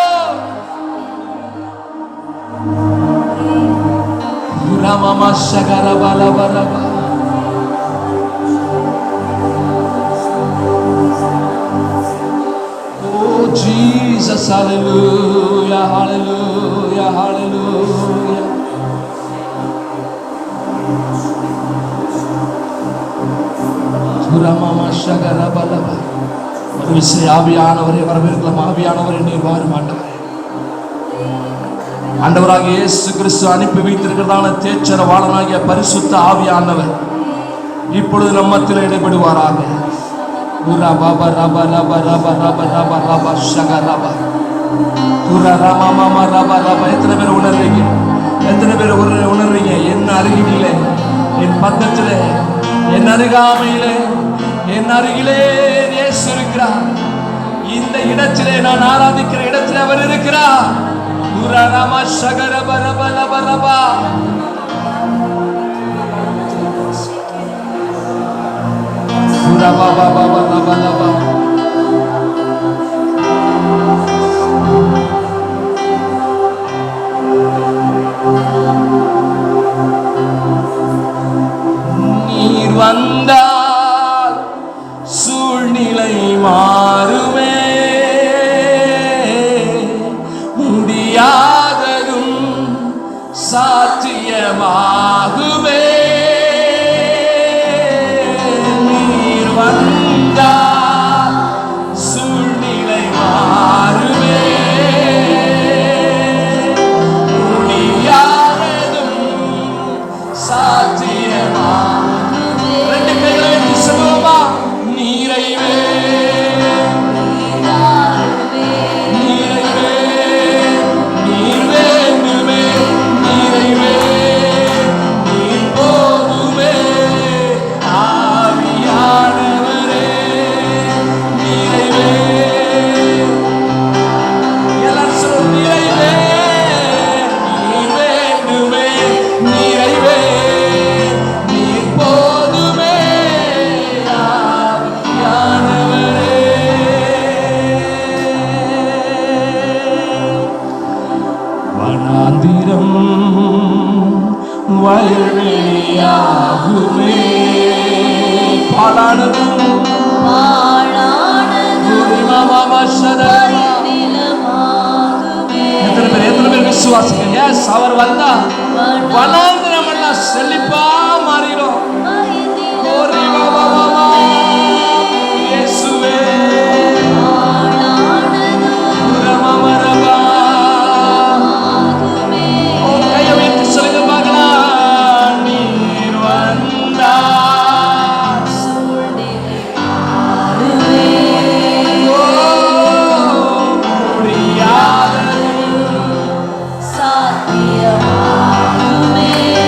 Mama shagara bala bala ba. Oh Jesus, hallelujah, hallelujah, hallelujah. Sura mama shagara bala ba. ஒரு விஷயம் ஆவியானவரே வரவேற்கலாம். ஆவியானவரே நீர் வாரும் ஆண்டவரே. ஆண்டவராக இயேசு கிறிஸ்து அனுப்பி வைத்திருக்கிறதான தேச்சரவாளனாகிய பரிசுத்த ஆவியானவர் இப்பொழுது நம்மத்தில் இடைபடுவாராக. எத்தனை பேர் உணர்றீங்க? எத்தனை பேர் உணர்றீங்க? என் அருகிலே, என் பக்கத்திலே, என் அருகாமையிலே, என் அருகிலே இயேசு இருக்கிறார். இந்த இடத்திலே, நான் ஆராதிக்கிற இடத்திலே அவர் இருக்கிறார். Urarama shagara baraba laba laba. Uraba baba laba laba. நீர் வந்தால் சூழ்நிலை மாறுமே, முடியாததும் சாத்தியமாகுமே. நீர் வந்தால் சூழ்நிலை மாறுமே, முடியாததும் சாத்தியமாகுமே. ரெண்டு கைகளை வைத்து சொல்லுவோமா? நீரைவே வயல்வெளியாகுமே, பாழானதும் எத்தனை பேர் விசுவாசிங்க? எஸ், அவர் வந்தா வனாந்திரம் எல்லாம் செழிப்பா மாறிடும். இயேசுவே சாத்தியமாகுமே.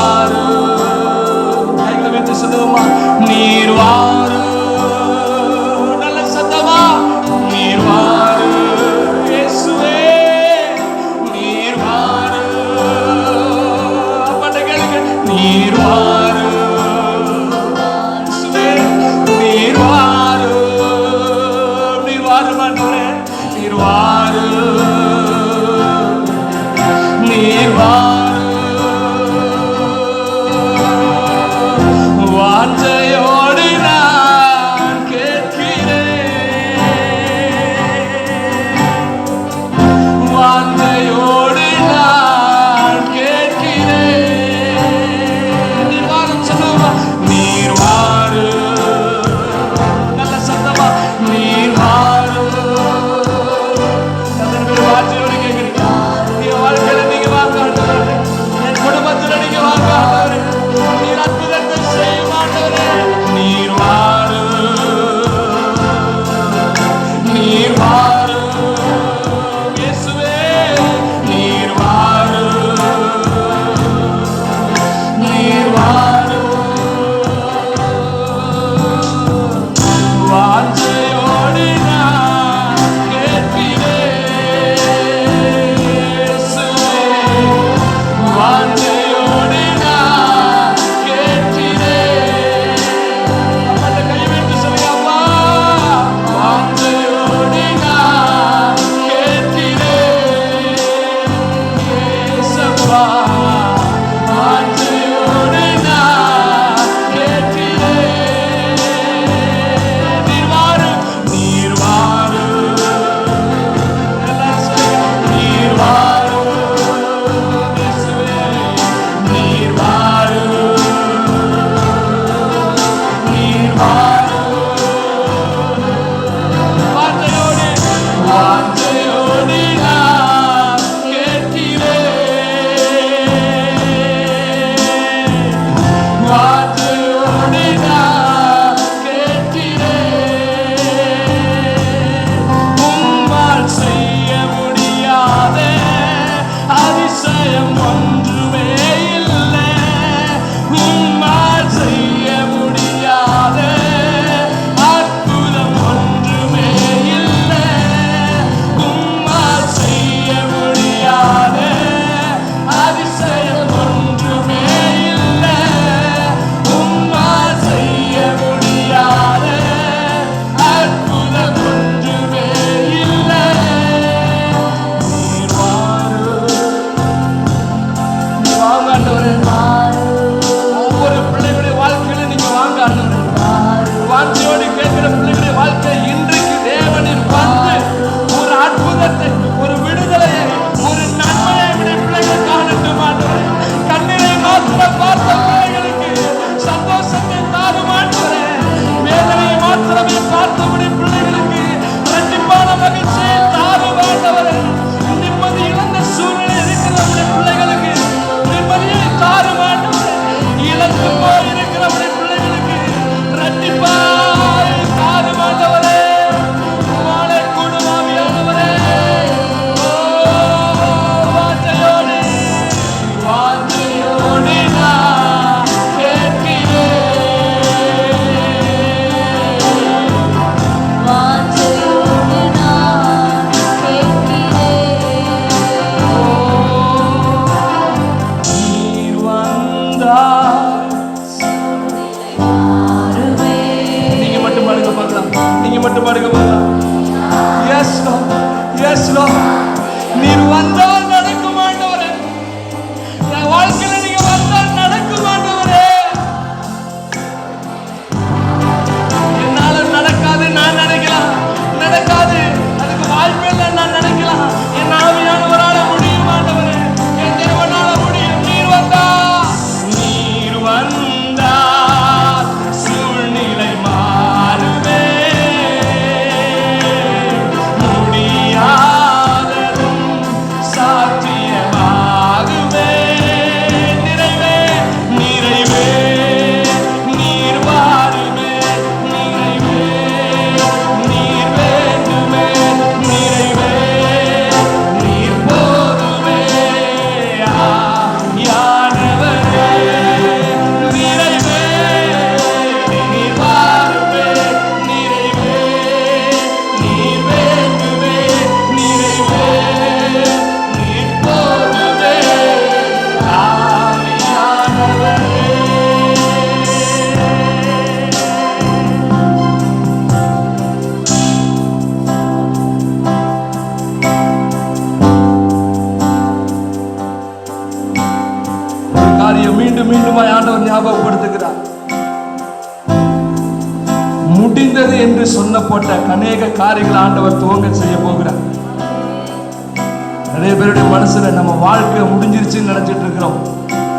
வாரும். கைகளை வைத்து சொல்லுவோமா? நீர் வாரும். நல்ல சத்தமா நீர் வாரும். இயேசுவே நீர் வாரும். அப்பட்ட கேளுங்க. நீர் வாரும். இயேசுவே நீர் வாரும். நீர் வாரும் ஆண்டவரே. நீர் வாரும். நீர் வாரும். வாஞ்சையோடு நான் கேட்கிறேன். வாஞ்சையோடு நான் கேட்கிறேன். நீர் வாரும் சொல்லுவா. நீர் வாரும். நல்ல சத்தமா நீர் வாரும். எத்தனை பேர் வாஞ்சையோடு கேட்கிறீங்க? என் வாழ்க்கையில நீங்க வாங்க ஆண்டவரே. என் குடும்பத்துல நீங்க வாங்க ஆண்டவரே. நீர் அற்புதத்தை செய்யும் ஆண்டவரே. நீர் வாரும். நீர் வாரும். இயேசுவே நீர் வாரும். நீர் வாரும். வாஞ்சையோடு நான் கேட்கிறேன். இயேசுவே வாஞ்சையோடு நான் கேட்கிறேன். அப்பா கை வைத்து சொல்லுங்க. அப்பா வாஞ்சையோடு நான் கேட்கிறேன். இயேசப்பா வாஞ்சையோடு நான் கேட்கிறேன். நீர் வாரும். நீர் வாரும். எல்லாரும் சொல்லுங்க. நீர் வாரும். இயேசுவே நீர் வாரும். நீர் வாரும். வாஞ்சையோடு வாஞ்சையோடு நான் கேட்கிறேன். வாஞ்சையோடு நான் கேட்கிறேன். உம்மால் செய்ய முடியாத அதிசயம் ஒன்றுமே இல்லை. உம்மால் செய்ய முடியாத அற்புதம் ஒன்றுமே இல்லை. உம்மால் செய்ய முடியாத அதிசயம் ஒன்றுமே இல்லை. உம்மால் செய்ய முடியாத அற்புதம் ஒன்றுமே இல்லை. நீர் வாரும். வாங்க ஆண்டவரே. ஒவ்வொரு பிள்ளைகளுடைய வாழ்க்கையில நீங்க வாங்க ஆண்டவரே. வாஞ்சையோடு கேட்கிற பிள்ளைகளுடைய வாழ்க்கை இன்றைக்கு தேவனின் வந்து ஒரு அற்புதத்தை, ஒரு விடுதலையை, ஒரு நன்மையை விட பிள்ளைகள் காணட்டும் ஆண்டவரே. கண்ணீரை மாத்திரம் பார்த்த பிள்ளைகளுக்கு சந்தோஷத்தை தாரும் ஆண்டவரே. வேதனையை மாத்திரமே பார்த்தபடி பிள்ளைகளுக்கு இரட்டிப்பான மகிழ்ச்சியை தாரும் ஆண்டவரே. நிம்மதி இழந்த சூழ்நிலை இருக்கிறவருடைய பிள்ளைகளுக்கு நிம்மதியை தாரும் ஆண்டவரே. இழந்து போய் இருக்கிறவருடைய பிள்ளைகளுக்கு இரட்டிப்பாய் தாரும் ஆண்டவரே. வாழை கூடும் ஆவியானவரே. ஓ, வாஞ்சையோடு வாஞ்சையோடு நான் கேட்கிறேன். வாஞ்சையோடு நான் கேட்கிறேன். நீர் வந்தாய். வாருமே. நீங்க மட்டும் பாடுங்க பார்க்கலாம். நீங்க மட்டும் பாடுங்க பார்க்கலாம். Yes lord, yes lord. நீர் வந்தால் நடக்கும் ஆண்டவரே. என் வாழ்க்கையில நீங்க வந்தால் நடக்கும் ஆண்டவரே. என்னால நடக்காது நான் நினைக்கலாம், நடக்காது அதுக்கு வாய்ப்பே இல்லை நான் நினைக்கலாம். என் ஆவியானவரால முடியும் ஆண்டவரே. என் தேவனால முடியும். நீர் வந்தா, நீர் வந்தா சூழ்நிலை மாறுவே. மீண்டும் மீண்டுமாய் ஆண்டவர் ஞாபகப்படுத்துகிறார். முடிந்தது என்று சொன்னப்பட்ட அநேக காரியங்கள் ஆண்டவர் துவங்க செய்ய போகிறார். நிறைய பேருடைய மனசுல நம்ம வாழ்க்கை முடிஞ்சிருச்சுன்னு நினைச்சிட்டு இருக்கிறோம்.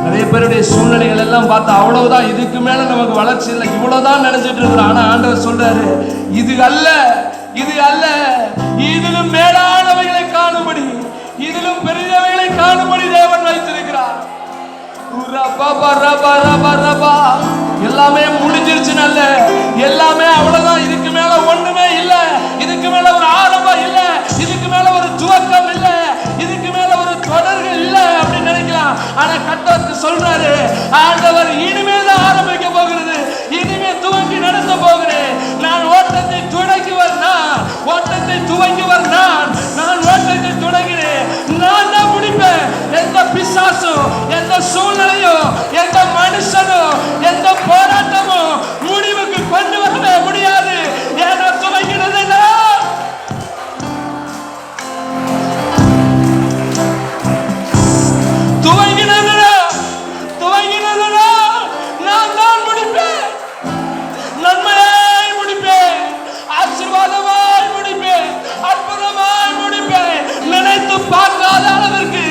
நிறைய பேருடைய சூழ்நிலைகள் எல்லாம் பார்த்தா அவ்வளவுதான், இதுக்கு மேல நமக்கு வளர்ச்சி இல்லை, இவ்வளவுதான் நினைச்சிட்டு இருக்கிறோம். ஆனா ஆண்டவர் சொல்றாரு, இது அல்ல, இது அல்ல, இதிலும் மேலானவைகளை காணும்படி, இதிலும் பெரியவைகளை காணும்படி தேவன் வைத்திருக்கிறார். எல்லாமே முடிஞ்சிருச்சுன்னு அல்ல, எல்லாமே அவ்வளவுதான், இதுக்கு மேல ஒண்ணுமே இல்ல, இதுக்கு மேல ஒரு ஆரம்பம் இல்ல, இதுக்கு மேல ஒரு துவக்கம் இல்ல, இதுக்கு மேல ஒரு தொடர்கள் இல்ல அப்படின்னு நினைக்கலாம். ஆனா கர்த்தர் சொல்றாரு, ஆண்டவர் இனிமேல் தான் ஆரம்பிக்க போகிறது, இனிமே துவங்கி நடத்த போகிறேன். நான் ஓட்டத்தை துவங்கிவர், நான் ஓட்டத்தை துவங்கிவர், நான் ஓட்டத்தை தொடங்கினேன், நான் தான் முடிப்பேன். எந்த பிசாசும், எந்த சூழ்நிலையும், எந்த மனுஷனும், எந்த போராட்டமும் முடிவுக்கு கொண்டு வரவே முடியாது. ஏன்னா துவங்கினது நான் தான் முடிப்பேன். நன்மையாய் முடிப்பேன், ஆசீர்வாதமாய் முடிப்பேன், அற்புதமாய் முடிப்பேன், நினைத்து பார்க்காத அளவிற்கு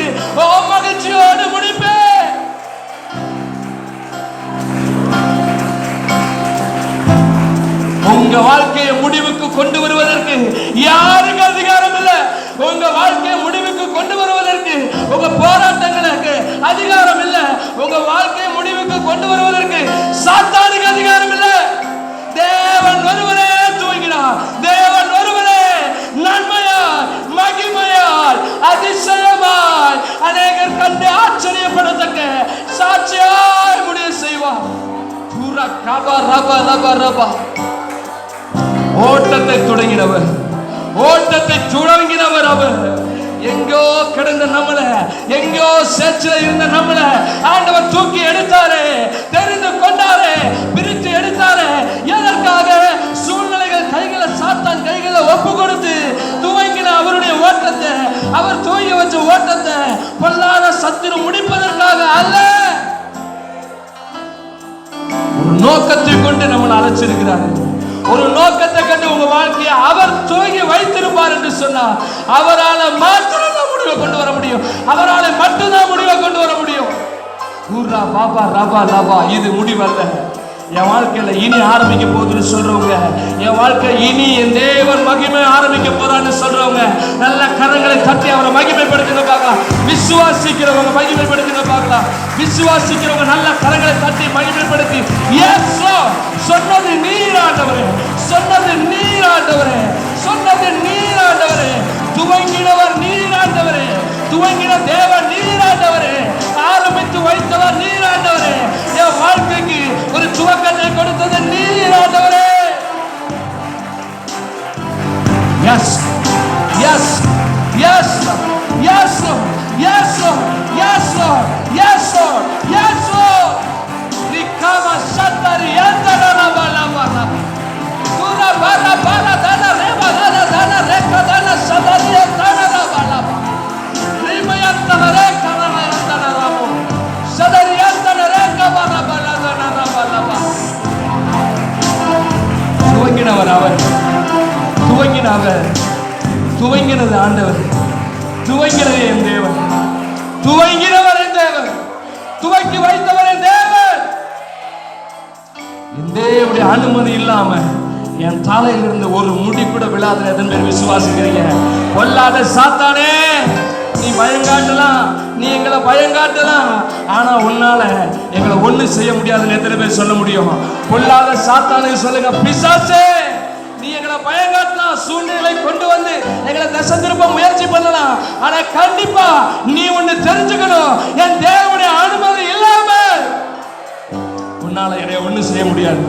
மகிழ்ச்சியோடு முடிப்பேன். உங்க வாழ்க்கையை முடிவுக்கு கொண்டு வருவதற்கு யாருக்கு அதிகாரம் இல்லை. உங்க வாழ்க்கையை முடிவுக்கு கொண்டு வருவதற்கு உங்க போராட்டங்களுக்கு அதிகாரம் இல்லை. உங்க வாழ்க்கையை முடிவுக்கு கொண்டு வருவதற்கு சாத்தானுக்கு அதிகாரம் இல்லை. தேவன் ஒருவரே துவங்கினார். தேவன் ஒருவரே நன்மையால், மகிமையால், அதிசயமாய், அநேகர் கண்டு ஆச்சரியப்படத்தக்க சாட்சியாய் முடிவு செய்வார். ஓட்டத்தை தொடங்கினவர், ஓட்டத்தை தொடங்கினவர் அவர். எங்கோ கிடந்த நம்மள, எங்கோ சேற்றில் இருந்த நம்மள ஆண்டவர் தூக்கி எடுத்தாரே, தெரிந்து கொண்டாரே, பிரித்து எடுத்தாரே. எதற்காக? சூழ்நிலைகள் கைகளை, சாத்தான் கைகளை ஒப்பு கொடுத்து துவங்கின அவருடைய ஓட்டத்தை, அவர் துவங்கி வச்ச ஓட்டத்தை பொல்லாத சத்துரு முடிப்பதற்காக அல்ல, ஒரு நோக்கத்தை கொண்டு நம்மளை அழைச்சிருக்கிறார். ஒரு நோக்கத்தை கண்டு உங்க வாழ்க்கையை அவர் துவங்கி வைத்திருப்பார் என்று சொன்னார். அவரால் மாத்திரம் தான் முடிவை கொண்டு வர முடியும், அவரால் மட்டும்தான் முடிவை கொண்டு வர முடியும். பாபா ரபா லபா, இது முடிவல்ல. என் வாழ்க்கையில இனி ஆரம்பிக்க போகுதுன்னு சொல்றவங்க, என் வாழ்க்கை இனி என் தேவன் மகிமை ஆரம்பிக்க போறான்னு சொல்றவங்க, நல்ல கரங்களை தட்டி அவரை மகிமைப்படுத்துங்க பார்க்கலாம். விசுவாசிக்கிறவங்க மகிமைப்படுத்துங்க பார்க்கலாம். விசுவாசிக்கிறவங்க நல்ல கரங்களை தட்டி மகிமைப்படுத்தி, எஸ் சொன்னது நீர் ஆண்டவரே, சொன்னது நீர் ஆண்டவரே, சொன்னது நீர் ஆண்டவரே, துவங்கினவர் நீர் ஆண்டவரே, துவங்கின தேவன் நீர் ஆண்டவரே, ஆரம்பித்து வைத்தவர் நீர் ஆண்டவரே, என் வாழ்க்கைக்கு ஒரு துவக்கத்தை கொடுத்தது நீர் ஆண்டவரே. Yes yes yes yes yes yes yes yes நிக்காம சத்தரி எந்தரனா பலவனா குரா பல பல தன ரேபா தன தன ரேக தன சதரிய தன பலவா ரிமயந்தன ரேக தன தன ராமோ சதரியந்தன ரேக பல பல தன பலவா. துவங்கினவர் அவர், துவங்கினவர், துவங்கினது ஆண்டவர், துவங்கினது என் தேவன், துவங்கினவர் என் தேவன், துவக்கி வைத்தவர் என் தேவன். என் தேவனுடைய அனுமதி இல்லாம என் தலையிலிருந்து ஒரு முடி கூட விழாதுன்னு எத்தனை பேர் விசுவாசிக்கிறீங்க? கொல்லாத சாத்தானே, நீ பயங்காட்டலாம், நீ எங்களை பயங்காட்டலாம், ஆனா உன்னால எங்களை ஒண்ணு செய்ய முடியாதுன்னு எத்தனை பேர் சொல்ல முடியும்? கொல்லாத சாத்தானே சொல்லுங்க, பிசாசே நீ எங்களை பயங்காட்டலாம், சூழ்நிலை கொண்டு வந்து எங்களை திசை திருப்ப முயற்சி பண்ணலாம், ஆனா கண்டிப்பா நீ ஒண்ணு தெரிஞ்சுக்கணும், என் தேவனுடைய அனுமதி இல்லாம உன்னால என்னைய ஒண்ணு செய்ய முடியாது.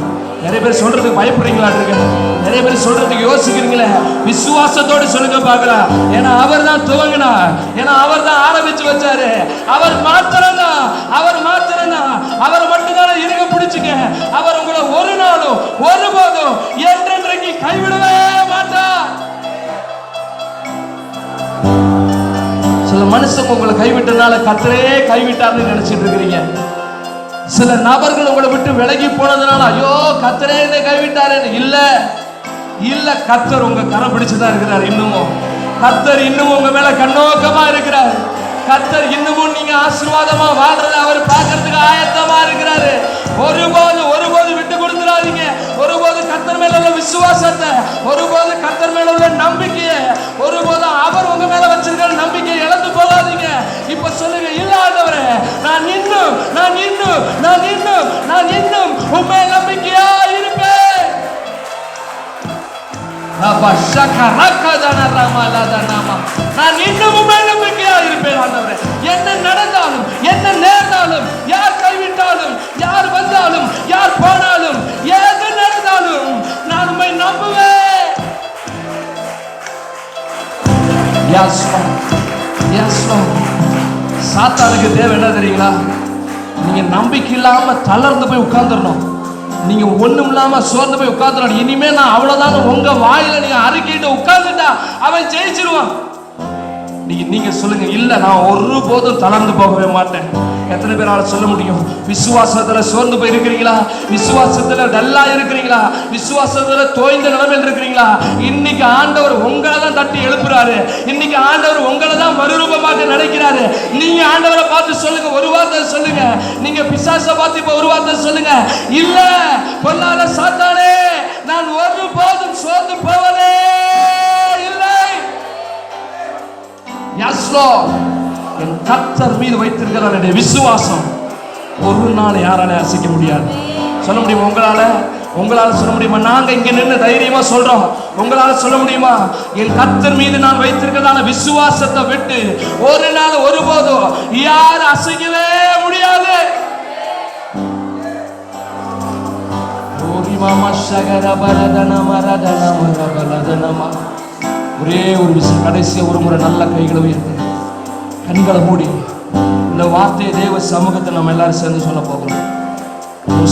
நிறைய பேர் சொல்றதுக்கு பயப்படுறீங்களா இருக்கு, நிறைய பேர் சொல்றதுக்கு யோசிக்கிறீங்களே. விசுவாசத்தோடு சொல்லுங்க பார்க்கலாம். ஏன்னா அவர் தான் துவங்கினார், ஏன்னா அவர் தான் ஆரம்பிச்சு வச்சாரு, அவர் மாத்திரம் தான், அவர் மாத்திரம் தான், அவர் மட்டும்தான் இருக்க பிடிச்சுக்க. அவர் உங்களை ஒரு நாளும் ஒருபோதும் என்றென்றைக்கு கைவிடவே மாட்டார். சில மனுஷங்க உங்களை கைவிட்டனால கர்த்தரே கைவிட்டார்னு நினைச்சிட்டு இருக்கிறீங்க. சில நபர்கள் உங்களை விட்டு விலகி போனதுனால ஐயோ கர்த்தரே என்னை கைவிட்டாரேன்னு இல்ல கர்த்தர் உங்க கரம் பிடிச்சுதான் இருக்கிறார். இன்னமும் கர்த்தர் இன்னமும் உங்க மேல கண்ணோக்கமா இருக்கிறார். கர்த்தர் இன்னமும் நீங்க ஆசீர்வாதமா வாழ்றத அவர் பார்க்கறதுக்கு ஆயத்தமா இருக்கிறாரு. ஒருபோது விட்டு கொடுத்துடாதீங்க. ஒருபோது கர்த்தர் மேல உள்ள விசுவாசத்தை, ஒருபோது கர்த்தர் மேல உள்ள நம்பிக்கையை, ஒருபோது அவர் உங்க மேல வச்சிருக்கிற நம்பிக்கையை இழந்து போகாதீங்க. இப்ப சொல்லுங்க, இல்ல ஆண்டவரே, நான் இன்னும் உண்மை நம்பிக்கையா இருப்பேன். நான் இன்னும் உண்மை நம்பிக்கையா இருப்பேன் ஆண்டவரே. என்ன நடந்தாலும், என்ன நேர்ந்தாலும், யார் கைவிட்டாலும், யார் வந்தாலும், யார் போனாலும், எது நடந்தாலும் நான் உண்மை நம்புவேன். சாத்தானுக்கு தேவை என்ன தெரியுங்களா? நீங்க நம்பிக்கை இல்லாம தளர்ந்து போய் உட்கார்ந்துடணும். நீங்க ஒண்ணும் இல்லாம சோர்ந்து போய் உட்கார்ந்துடணும். இனிமே நான் அவ்வளவுதான் உங்க வாயில நீங்க அறிக்கையிட்டு உட்கார்ந்துட்டா அவன் ஜெயிச்சிருவான். நீங்க சொல்லுங்க, இல்ல நான் ஒருபோதும் தளர்ந்து போகவே மாட்டேன். எத்தனை பேரால சொல்ல முடியும்? விசுவாசத்துல சோர்ந்து போய் இருக்கிறீங்களா? விசுவாசத்துல டல்லா இருக்கிறீங்களா? விசுவாசத்துல தோய்ந்த நிலைமையில் இருக்கிறீங்களா? இன்னைக்கு ஆண்டவர் உங்களை தான் தட்டி எழுப்புறாரு. இன்னைக்கு ஆண்டவர் உங்களை தான் மறுரூபமாக நினைக்கிறாரு. நீங்க ஆண்டவரை பார்த்து சொல்லுங்க, ஒரு வார்த்தை சொல்லுங்க. நீங்க பிசாசை பார்த்து இப்ப ஒரு வார்த்தை சொல்லுங்க, இல்ல பொல்லாத சாத்தானே, நான் ஒருபோதும் சோர்ந்து போவதே இல்லை. எஸ் லார்ட், என் கர்த்தர் மீது வைத்திருக்கிற என்னுடைய விசுவாசம் ஒரு நாள் யாரால அசைக்க முடியாது. சொல்ல முடியுமா? உங்களால சொல்ல முடியுமா? நாங்க இங்க நின்று தைரியமா சொல்றோம். உங்களால சொல்ல முடியுமா? என் கர்த்தர் மீது நான் வைத்திருக்கிறதான விசுவாசத்தை விட்டு ஒரு நாள் ஒருபோதும் யார் அசைக்கவே முடியாது. ஒரே ஒரு விஷயம், கடைசியா ஒரு முறை நல்ல கைகளை உயர்த்து, கண்களை மூடி இந்த வார்த்தையை தேவ சமூகத்தை நம்ம எல்லாரும் சேர்ந்து சொல்ல போகிறோம்.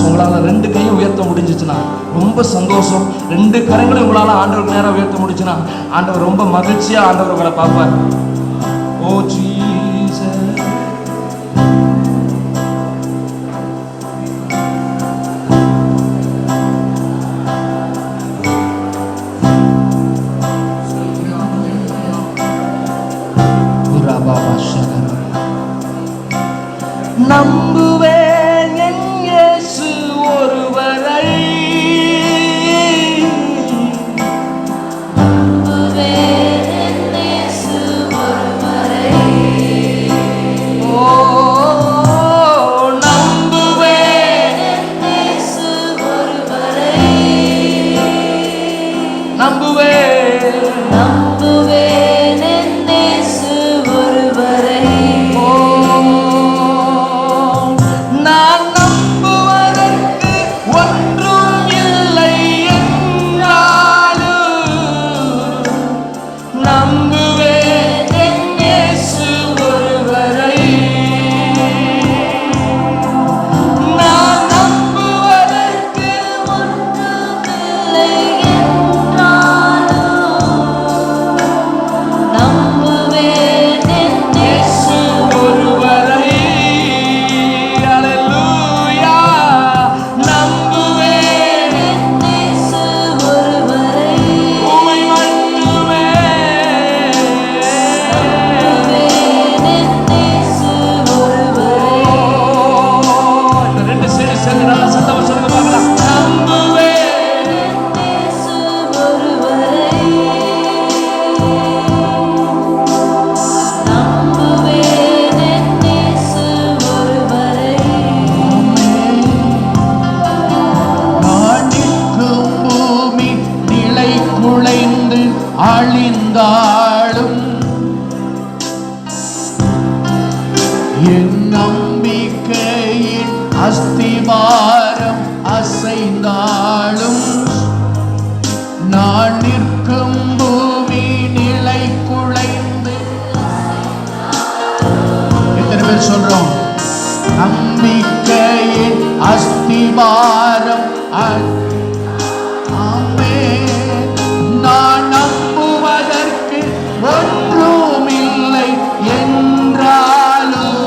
உங்களால் 2 கையும் உயர்த்த முடிஞ்சிச்சுன்னா ரொம்ப சந்தோஷம். 2 கரங்களையும் உங்களால் ஆண்டவருக்கு நேரம் உயர்த்த முடிச்சுன்னா ஆண்டவர் ரொம்ப மகிழ்ச்சியா ஆண்டவர் உங்களை பார்ப்பார். ஓ ஜீசஸ், நம்புவேன் என் இயேசு ஒருவரை, நம்புவேன் என் இயேசு ஒருவரை. ஓ நம்புவேன் என் இயேசு ஒருவரை. நம்புவேன் என் இயேசு ஒருவரை. நான் நம்புவதற்கு ஒன்றும் இல்லை என்றாலும் நம்புவேன் என் இயேசு ஒருவரை. நான் நம்புவதற்கு ஒன்றுமில்லை என்றாலும் நம்புவேன் என் இயேசு ஒருவரை. அல்லேலூயா. நம்புவேன் என் இயேசு ஒருவரை. உம்மை மட்டுமே. நம்புவேன் என் இயேசு ஒருவரை. இந்த 2 சேர்ந்து நல்லா சத்தமா சொல்லுங்க பார்க்கலாம். நம்புவேன் என் இயேசு ஒருவரை. நம்புவேன் என் இயேசு ஒருவரை. நான் நிற்கும் பூமி நிலை குலைந்து அழிந்தாலும் என் நம்பிக்கையின் அஸ்திவாரம் அசைந்தாலும், நான் நிற்கும் பூமி நிலை குலைந்து, எத்தனை பேர் சொல்றோம்? நம்பிக்கையின் அஸ்திவாரம் ஆமென். நான் நம்புவதற்கு ஒன்றுமில்லை என்றாலும்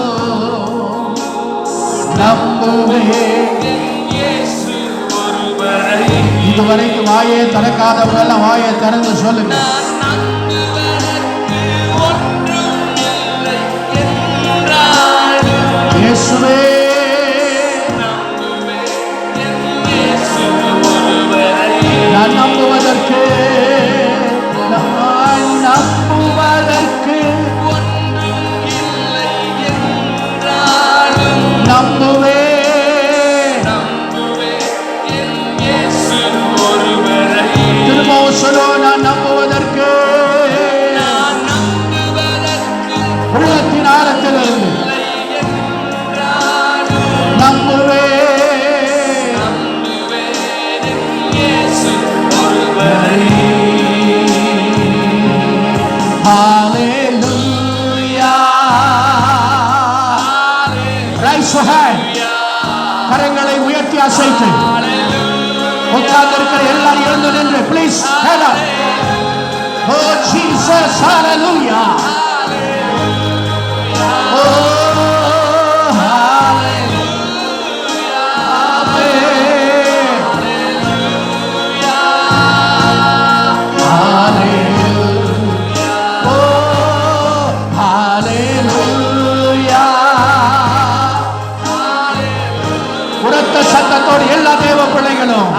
நம்பு இயேசு ஒருவரை இதுவரைக்கும் வாயை திறக்காதவங்க எல்லாம் வாயை திறந்து சொல்லுங்க. நான் நம்புவதற்கு ஒன்றும் இல்லை என்றாலும் இயேசுவே நம்புவேன் என் இயேசு ஒருவரை. நான் நம்புவதற்கு ஒன்றும் இல்லை என்றாலும் நம்புவேன். நம்புவேன் என் இயேசு ஒருவரை. திரும்பவும் சொல்லுவோம், நான் நம்புவதற்கு நான் நம்புவதற்கு உள்ளத்தின் ஆழத்திலிருந்து இல்லை என்றாலும் நம்புவேன். நம்புவேன் என் இயேசு ஒருவரை. Hallelujah. Raise your hand. கரங்களை உயர்த்தி அசைத்து உட்கார்ந்து இருக்கிற எல்லாரும் எழுந்து நின்று please stand up. Oh Jesus, hallelujah. Oh hallelujah. Hallelujah. Oh hallelujah. உரத்த சத்தத்தோடு எல்லா தேவ பிள்ளைகளும்